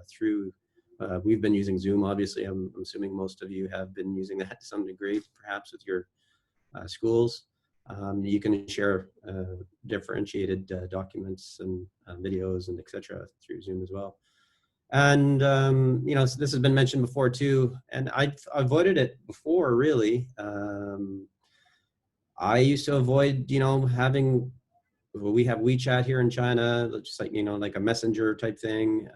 through, we've been using Zoom, obviously. I'm assuming most of you have been using that to some degree, perhaps with your schools. You can share differentiated documents and videos and etc. through Zoom as well. And, this has been mentioned before too, and I've avoided it before, really. I used to avoid, we have WeChat here in China, just like, like a messenger type thing.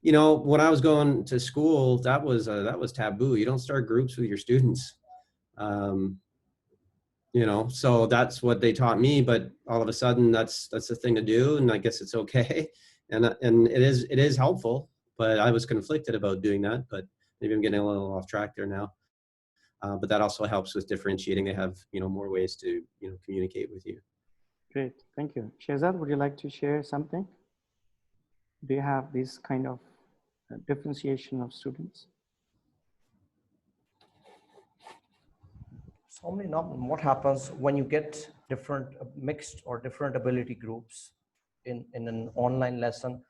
When I was going to school, that was taboo. You don't start groups with your students. So that's what they taught me, but all of a sudden that's the thing to do. And I guess it's okay. And it is helpful, but I was conflicted about doing that, but maybe I'm getting a little off track there now. But that also helps with differentiating. They have, more ways to, communicate with you. Great, thank you. Shehzad, would you like to share something? Do you have this kind of differentiation of students? So what happens when you get different mixed or different ability groups in an online lesson?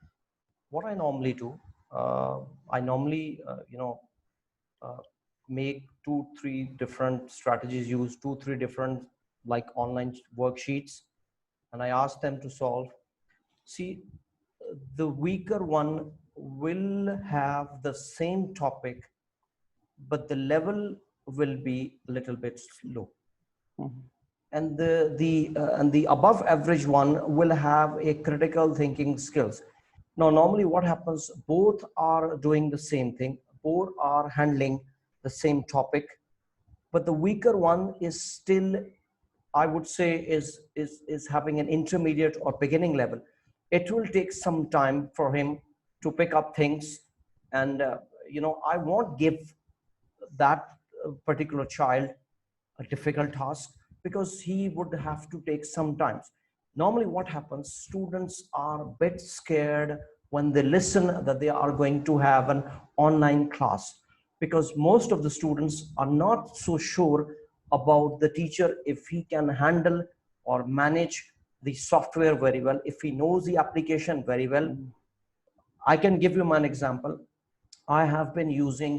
What I normally do, I normally, make 2-3 different strategies, use 2-3 different like online worksheets, and I ask them to solve. See, the weaker one will have the same topic, but the level will be a little bit low. Mhm. And the above average one will have a critical thinking skills. Now, normally what happens, both are doing the same thing, both are handling the same topic, but the weaker one is still, I would say, is having an intermediate or beginning level. It will take some time for him to pick up things, and I won't give that particular child a difficult task, because he would have to take some time. Normally what happens, students are a bit scared when they listen that they are going to have an online class, because most of the students are not so sure about the teacher, if he can handle or manage the software very well, if he knows the application very well. I can give you an example. I have been using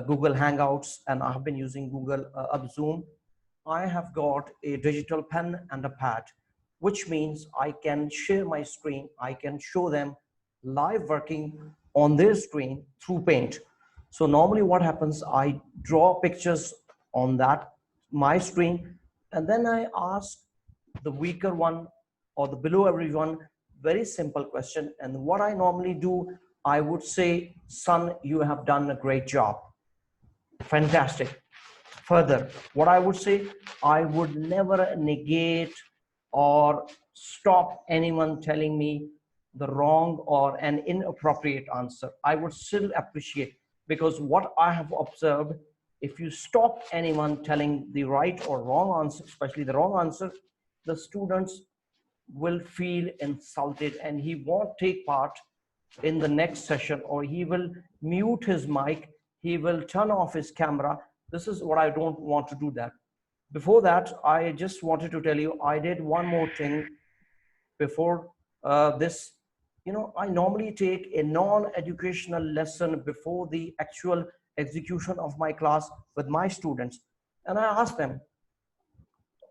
Google Hangouts, and I have been using Google Zoom. I have got a digital pen and a pad, which means I can share my screen. I can show them live working on their screen through Paint. So normally what happens, I draw pictures on that, my screen, and then I ask the weaker one or the below everyone very simple question. And what I normally do, I would say, son, you have done a great job. Fantastic. Further, what I would say, I would never negate or stop anyone telling me the wrong or an inappropriate answer. I would still appreciate, because what I have observed, if you stop anyone telling the right or wrong answer, especially the wrong answer, the students will feel insulted and he won't take part in the next session, or he will mute his mic, he will turn off his camera. This is what I don't want to do that. Before that, I just wanted to tell you, I did one more thing before this. I normally take a non-educational lesson before the actual execution of my class with my students. And I ask them,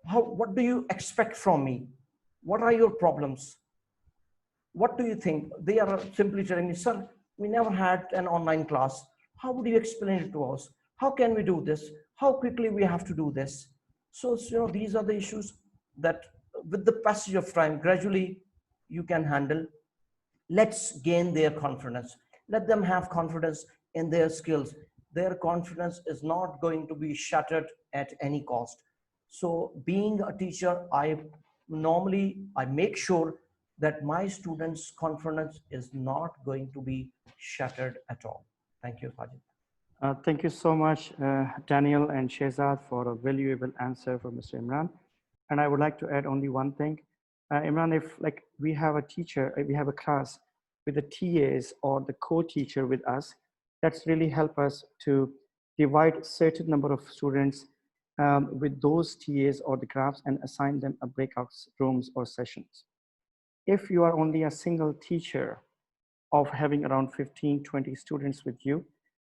what do you expect from me? What are your problems? What do you think? They are simply telling me, sir, we never had an online class. How would you explain it to us? How can we do this? How quickly we have to do this? So, these are the issues that with the passage of time, gradually you can handle. Let's gain their confidence. Let them have confidence in their skills. Their confidence is not going to be shattered at any cost. So being a teacher, I make sure that my students' confidence is not going to be shattered at all. Thank you, Sajid. Thank you so much, Daniel and Shehzad, for a valuable answer from Mr. Imran. And I would like to add only one thing. Imran, if like we have a teacher, we have a class with the TAs or the co-teacher with us, that's really help us to divide certain number of students with those TAs or the graphs and assign them a breakout rooms or sessions. If you are only a single teacher of having around 15, 20 students with you,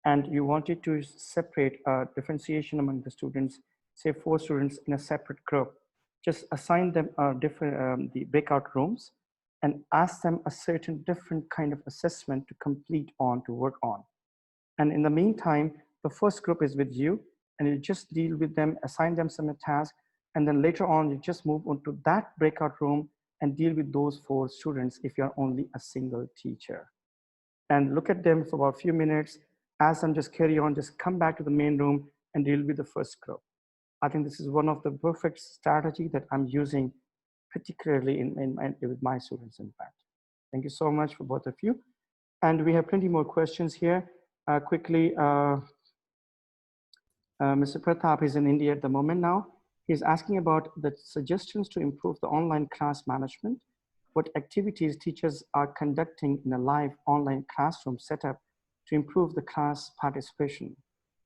and you wanted to separate differentiation among the students, say 4 students in a separate group, just assign them different the breakout rooms and ask them a certain different kind of assessment to complete on, to work on. And in the meantime, the first group is with you and you just deal with them, assign them some tasks, and then later on you just move on to that breakout room and deal with those 4 students if you're only a single teacher. And look at them for about a few minutes, ask them, just carry on, just come back to the main room and deal with the first group. I think this is one of the perfect strategy that I'm using, particularly with my students, in fact. Thank you so much for both of you. And we have plenty more questions here. Quickly, Mr. Pratap is in India at the moment now. He's asking about the suggestions to improve the online class management, what activities teachers are conducting in a live online classroom setup to improve the class participation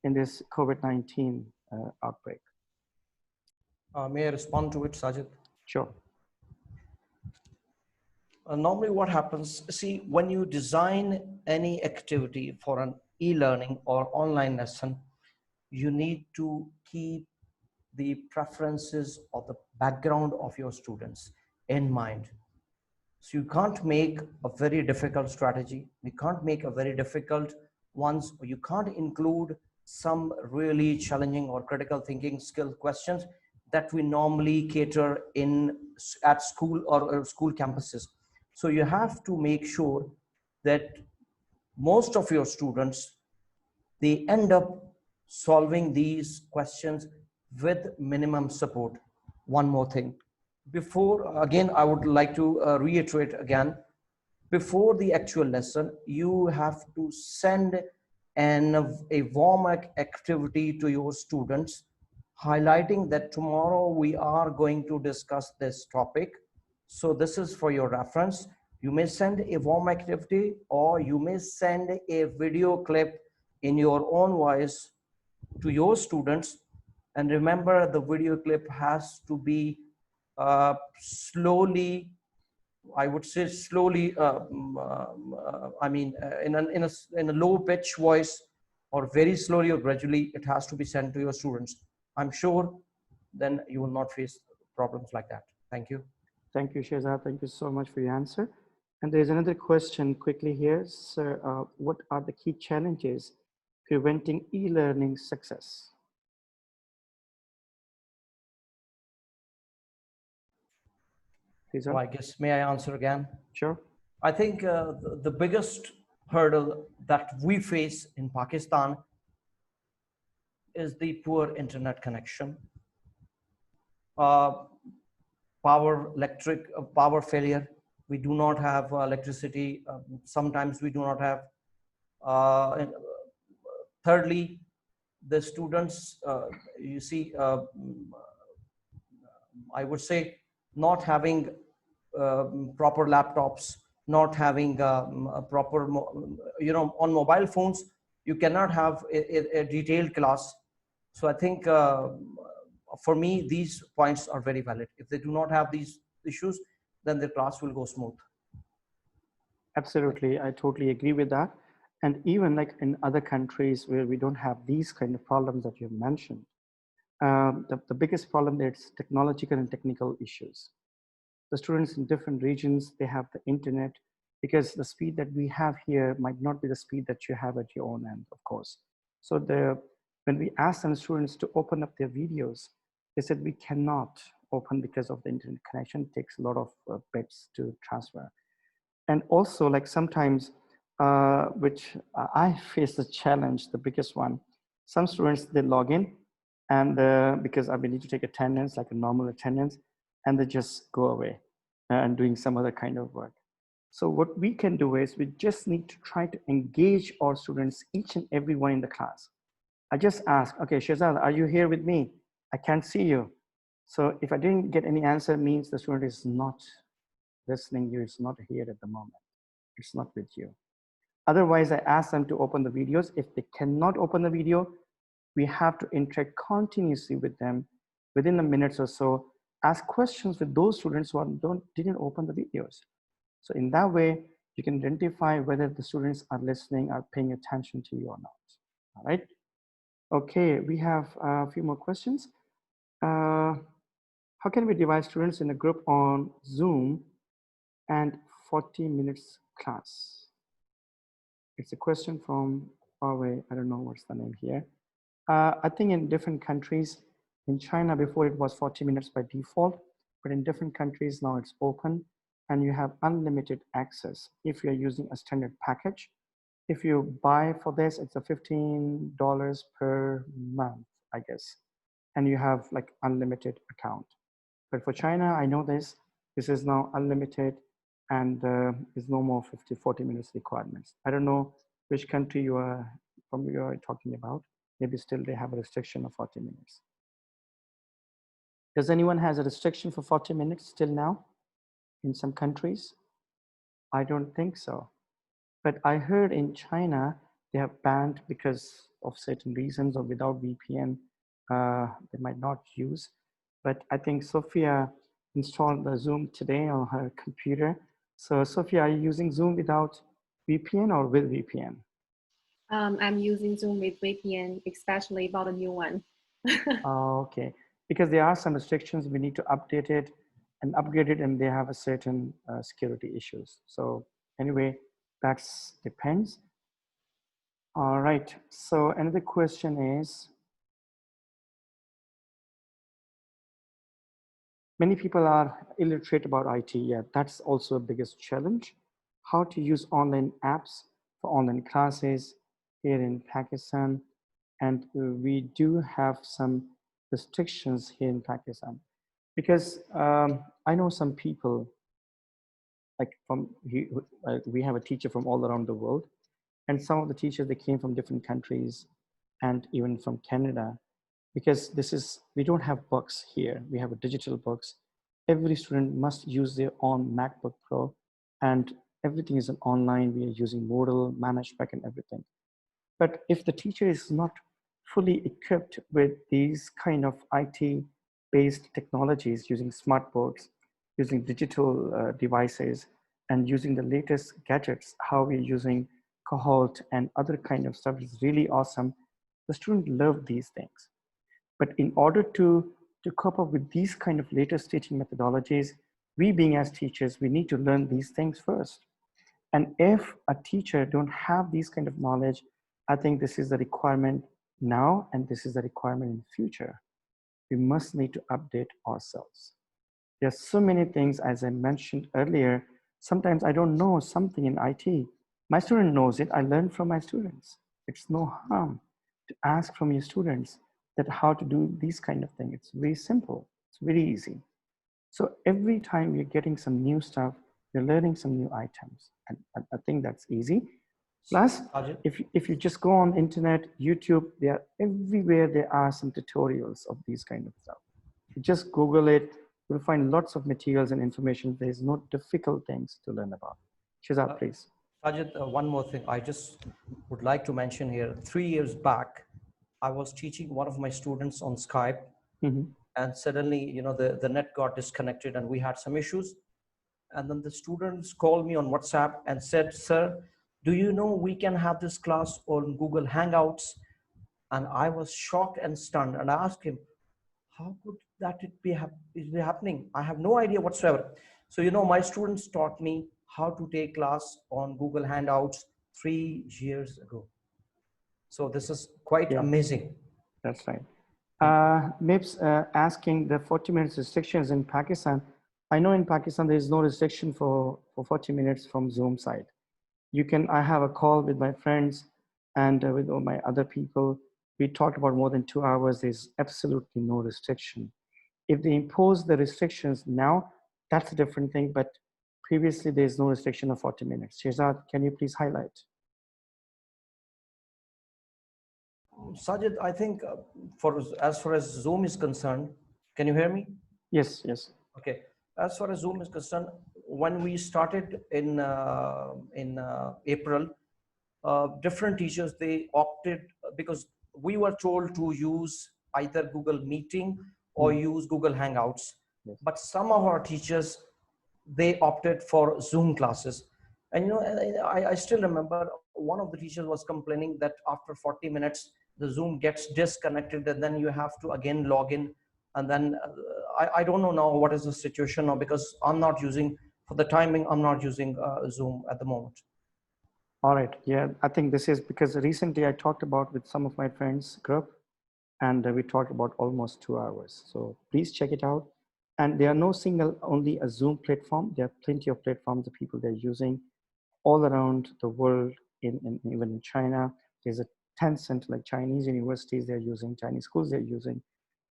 in this COVID-19 outbreak. May I respond to it, Sajid? Sure. Normally what happens, see, when you design any activity for an e-learning or online lesson, you need to keep the preferences or the background of your students in mind. So you can't make a very difficult strategy. You can't make a very difficult ones, or you can't include some really challenging or critical thinking skill questions that we normally cater in at school or school campuses. So you have to make sure that most of your students, they end up solving these questions with minimum support. One more thing, before, again, I would like to reiterate again, before the actual lesson, you have to send a warm-up activity to your students, highlighting that tomorrow we are going to discuss this topic. So this is for your reference. You may send a warm activity, or you may send a video clip in your own voice to your students. And remember, the video clip has to be slowly, I would say slowly, in a low pitch voice, or very slowly or gradually, it has to be sent to your students. I'm sure then you will not face problems like that. Thank you. Thank you, Shehzad. Thank you so much for your answer. And there's another question quickly here. Sir, what are the key challenges preventing e-learning success? So I guess, may I answer again? Sure. I think the biggest hurdle that we face in Pakistan is the poor internet connection. Power failure. We do not have electricity. Sometimes we do not have. Thirdly, the students, you see, I would say, not having proper laptops, not having a proper, on mobile phones, you cannot have a detailed class. So I think for me, these points are very valid. If they do not have these issues, then the class will go smooth. Absolutely, I totally agree with that. And even like in other countries where we don't have these kind of problems that you've mentioned, the biggest problem there is technological and technical issues. The students in different regions, they have the internet, because the speed that we have here might not be the speed that you have at your own end, of course. So when we ask some students to open up their videos, they said we cannot open because of the internet connection. It takes a lot of bits to transfer. And also, like sometimes, which I face the challenge, the biggest one, some students, they log in, and because I need to take attendance, like a normal attendance, and they just go away and doing some other kind of work. So what we can do is we just need to try to engage our students, each and every one in the class. I just ask, okay, Shehzad, are you here with me? I can't see you. So if I didn't get any answer, it means the student is not listening, you is not here at the moment. It's not with you. Otherwise, I ask them to open the videos. If they cannot open the video, we have to interact continuously with them within the minutes or so, ask questions with those students who didn't open the videos. So in that way, you can identify whether the students are listening, are paying attention to you or not. All right. Okay, we have a few more questions. How can we divide students in a group on Zoom and 40 minutes class? It's a question from Huawei. I don't know what's the name here. I think in different countries, in China before it was 40 minutes by default, but in different countries now it's open and you have unlimited access if you're using a standard package. If you buy for this, it's a $15 per month, I guess. And you have like unlimited account. But for China, I know this is now unlimited and is no more 40 minutes requirements. I don't know which country you are talking about. Maybe still they have a restriction of 40 minutes. Does anyone has a restriction for 40 minutes still now in some countries? I don't think so. But I heard in China, they have banned because of certain reasons or without VPN, they might not use. But I think Sophia installed the Zoom today on her computer. So Sophia, are you using Zoom without VPN or with VPN? I'm using Zoom with VPN, especially about a new one. Okay, because there are some restrictions, we need to update it and upgrade it, and they have a certain security issues. So anyway, that depends. All right. So another question is, many people are illiterate about IT. Yeah, that's also a biggest challenge. How to use online apps for online classes here in Pakistan. And we do have some restrictions here in Pakistan because I know some people like we have a teacher from all around the world, and some of the teachers, they came from different countries and even from Canada, because we don't have books here. We have a digital books. Every student must use their own MacBook Pro, and everything is online. We are using Moodle, Management, and everything. But if the teacher is not fully equipped with these kind of IT-based technologies, using smart boards, using digital devices, and using the latest gadgets, how we're using Kahoot and other kind of stuff is really awesome. The students love these things. But in order to cope up with these kind of latest teaching methodologies, we being as teachers, we need to learn these things first. And if a teacher don't have these kind of knowledge, I think this is the requirement now, and this is the requirement in the future. We must need to update ourselves. There's so many things, as I mentioned earlier, sometimes I don't know something in IT. My student knows it, I learn from my students. It's no harm to ask from your students that how to do these kind of things. It's very simple, it's very easy. So every time you're getting some new stuff, you're learning some new items. And I think that's easy. Plus, Sajid? if you just go on internet, YouTube, there everywhere there are some tutorials of these kind of stuff. You just Google it, you'll find lots of materials and information. There's no difficult things to learn about. Shazad, please. Sajid, one more thing I just would like to mention here. 3 years back, I was teaching one of my students on Skype, Mhm. and suddenly, the net got disconnected and we had some issues. And then the students called me on WhatsApp and said, "Sir, do you know we can have this class on Google Hangouts?" And I was shocked and stunned. And I asked him, how could that it be happening? I have no idea whatsoever. So, my students taught me how to take class on Google Hangouts 3 years ago. So this is quite Yeah. amazing. That's right. Thank you. Mips asking the 40 minutes restrictions in Pakistan. I know in Pakistan, there is no restriction for 40 minutes from Zoom side. I have a call with my friends and with all my other people. We talked about more than 2 hours. There's absolutely no restriction. If they impose the restrictions now, that's a different thing. But previously, there's no restriction of 40 minutes. Shehzad, can you please highlight? Sajid, I think as far as Zoom is concerned, can you hear me? Yes, yes. Okay. As far as Zoom is concerned, when we started in April, different teachers, they opted because we were told to use either Google Meeting or use Google Hangouts. Yes. But some of our teachers, they opted for Zoom classes. And I still remember one of the teachers was complaining that after 40 minutes, the Zoom gets disconnected and then you have to again log in. And then I don't know now what is the situation now, because I'm not using, for the timing, I'm not using Zoom at the moment. All right. Yeah, I think this is because recently I talked about with some of my friends group, and we talked about almost 2 hours. So please check it out. And there are no single only a Zoom platform. There are plenty of platforms that people they're using all around the world. Even in China, there's a Tencent, like Chinese universities they're using, Chinese schools they're using.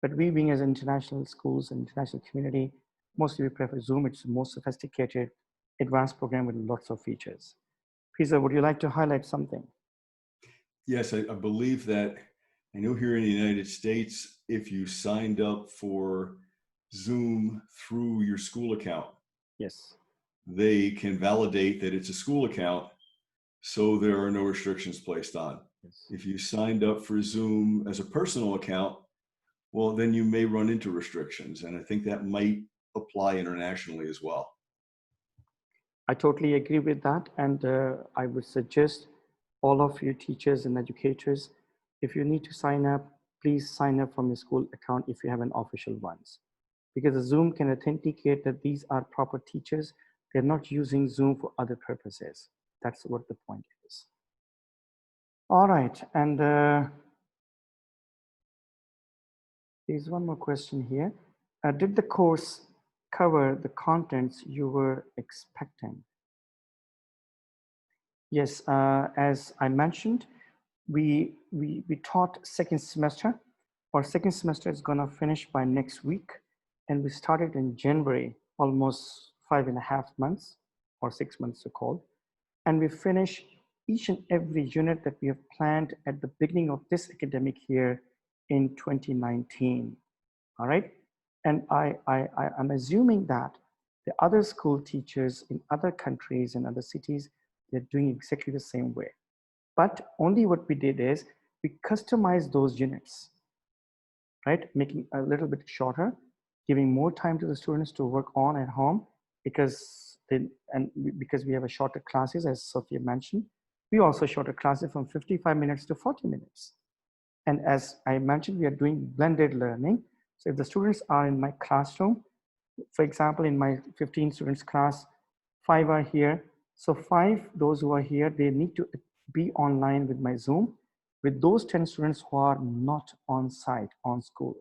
But we being as international schools and international community, mostly we prefer Zoom. It's the most sophisticated, advanced program with lots of features. Peter, would you like to highlight something? Yes, I believe that. I know here in the United States, if you signed up for Zoom through your school account, Yes. they can validate that it's a school account, so there are no restrictions placed on. Yes. If you signed up for Zoom as a personal account, well, then you may run into restrictions. And I think that might apply internationally as well. I totally agree with that. And I would suggest all of you teachers and educators, if you need to sign up, please sign up from your school account if you have an official ones. Because the Zoom can authenticate that these are proper teachers. They're not using Zoom for other purposes. That's what the point is. All right, and there's one more question here. Did the course cover the contents you were expecting? Yes, as I mentioned, we taught second semester. Our second semester is gonna finish by next week, and we started in January, almost 5.5 months or 6 months to call, and we finish each and every unit that we have planned at the beginning of this academic year in 2019. All right, and I'm assuming that the other school teachers in other countries and other cities, they're doing exactly the same way. But only what we did is we customized those units, right? Making a little bit shorter, giving more time to the students to work on at home because because we have a shorter classes, as Sophia mentioned. We also shorter classes from 55 minutes to 40 minutes. And as I mentioned, we are doing blended learning. So if the students are in my classroom, for example, in my 15 students class, 5 are here. So 5, those who are here, they need to be online with my Zoom with those 10 students who are not on site, on school.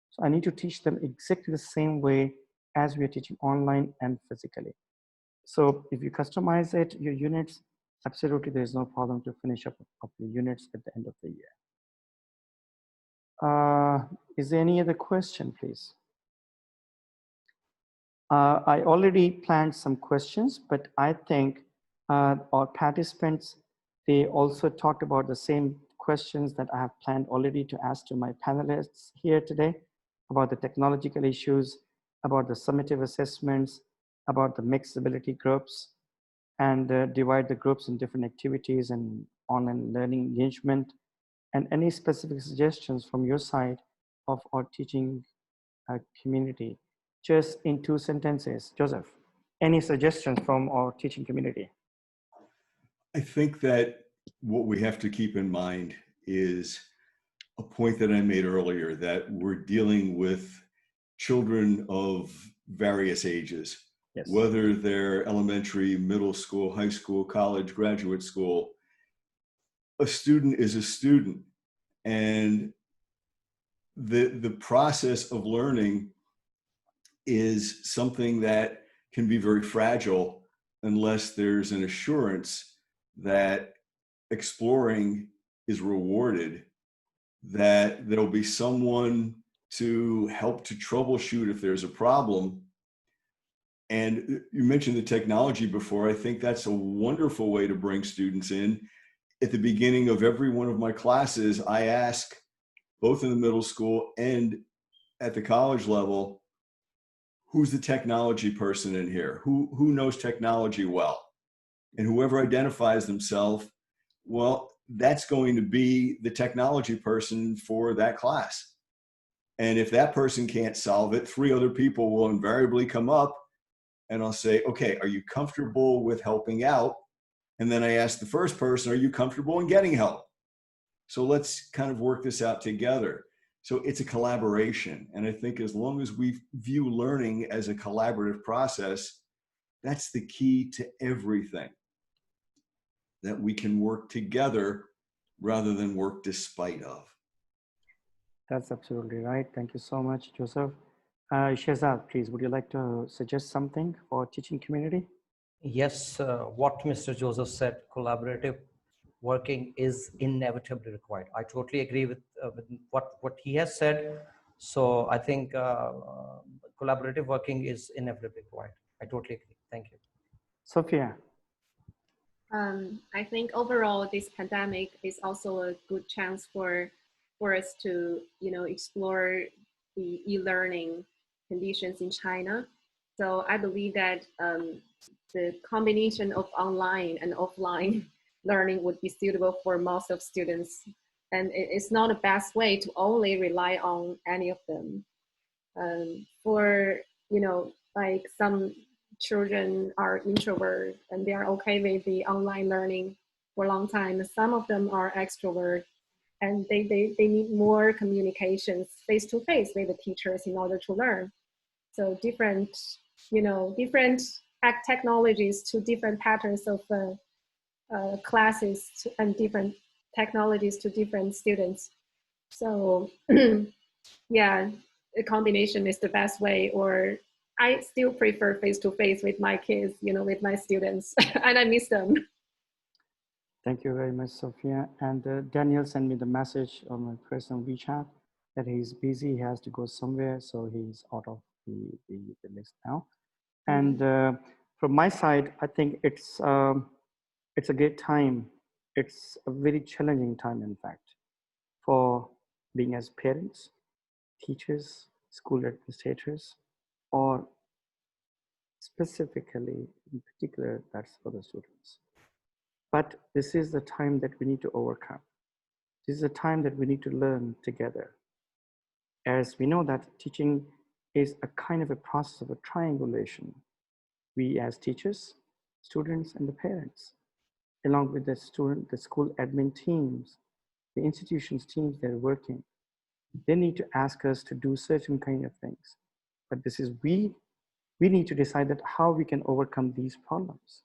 So I need to teach them exactly the same way as we are teaching online and physically. So if you customize it, your units, absolutely there's no problem to finish up your units at the end of the year. Is there any other question, please? I already planned some questions, but I think our participants, they also talked about the same questions that I have planned already to ask to my panelists here today about the technological issues, about the summative assessments, about the mixed ability groups, and divide the groups in different activities and online learning engagement, and any specific suggestions from your side of our teaching community. Just in 2 sentences, Joseph, any suggestions from our teaching community? I think that what we have to keep in mind is a point that I made earlier, that we're dealing with children of various ages, Yes. whether they're elementary, middle school, high school, college, graduate school. A student is a student, and the process of learning is something that can be very fragile unless there's an assurance that exploring is rewarded, that there'll be someone to help to troubleshoot if there's a problem. And you mentioned the technology before. I think that's a wonderful way to bring students in. At the beginning of every one of my classes, I ask, both in the middle school and at the college level, who's the technology person in here? Who knows technology well? And whoever identifies themselves, well, that's going to be the technology person for that class. And if that person can't solve it, 3 other people will invariably come up, and I'll say, okay, are you comfortable with helping out? And then I ask the first person, are you comfortable in getting help? So let's kind of work this out together. So it's a collaboration. And I think as long as we view learning as a collaborative process, that's the key to everything, that we can work together rather than work despite of. That's absolutely right. Thank you so much, Joseph. Shehzad, please, would you like to suggest something for teaching community? Yes, what Mr. Joseph said, collaborative working is inevitably required. I totally agree with what he has said. So I think collaborative working is inevitably required. I totally agree. Thank you. Sophia. I think overall this pandemic is also a good chance for us to explore the e-learning conditions in China. So I believe that the combination of online and offline learning would be suitable for most of students, and it's not a best way to only rely on any of them. For like some children are introvert and they are okay with the online learning for a long time. Some of them are extrovert and they need more communications face-to-face with the teachers in order to learn. So different technologies to different patterns of classes and different technologies to different students. So yeah, a combination is the best way, or I still prefer face-to-face with my kids, you know, with my students, and I miss them. Thank you very much, Sophia. And Daniel sent me the message on my personal WeChat that he's busy, he has to go somewhere, so he's out of the list now. And from my side, I think it's a great time. It's a very challenging time, in fact, for being as parents, teachers, school administrators, or specifically, in particular, that's for the students. But this is the time that we need to overcome. This is a time that we need to learn together. As we know that teaching is a kind of a process of a triangulation. We as teachers, students, and the parents, along with the school admin teams, the institutions teams that are working, they need to ask us to do certain kind of things. But this is we need to decide that how we can overcome these problems.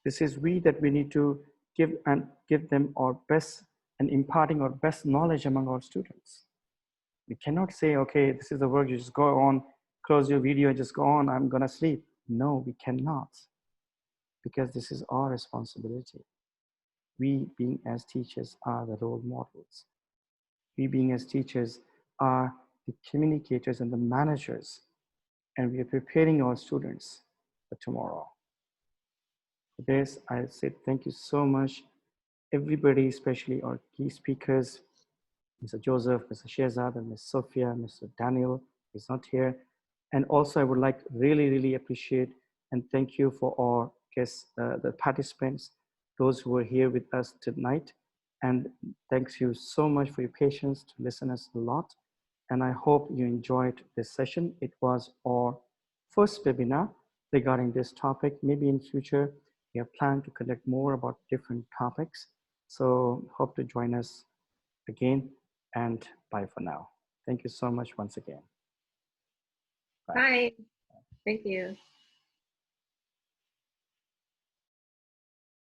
This is that we need to give them our best and imparting our best knowledge among our students. We cannot say, okay, this is the work, you just go on, close your video, just go on, I'm gonna sleep. No, we cannot, because this is our responsibility. We being as teachers are the role models. We being as teachers are the communicators and the managers, and we are preparing our students for tomorrow. For this, I say thank you so much, everybody, especially our key speakers, Mr. Joseph, Mr. Shehzad, and Ms. Sophia, Mr. Daniel is not here. And also I would like to really appreciate and thank you for our guests, the participants, those who are here with us tonight. And thanks you so much for your patience to listen us a lot. And I hope you enjoyed this session. It was our first webinar regarding this topic. Maybe in future, we have planned to conduct more about different topics. So hope to join us again, and bye for now. Thank you so much once again. Bye. Thank you.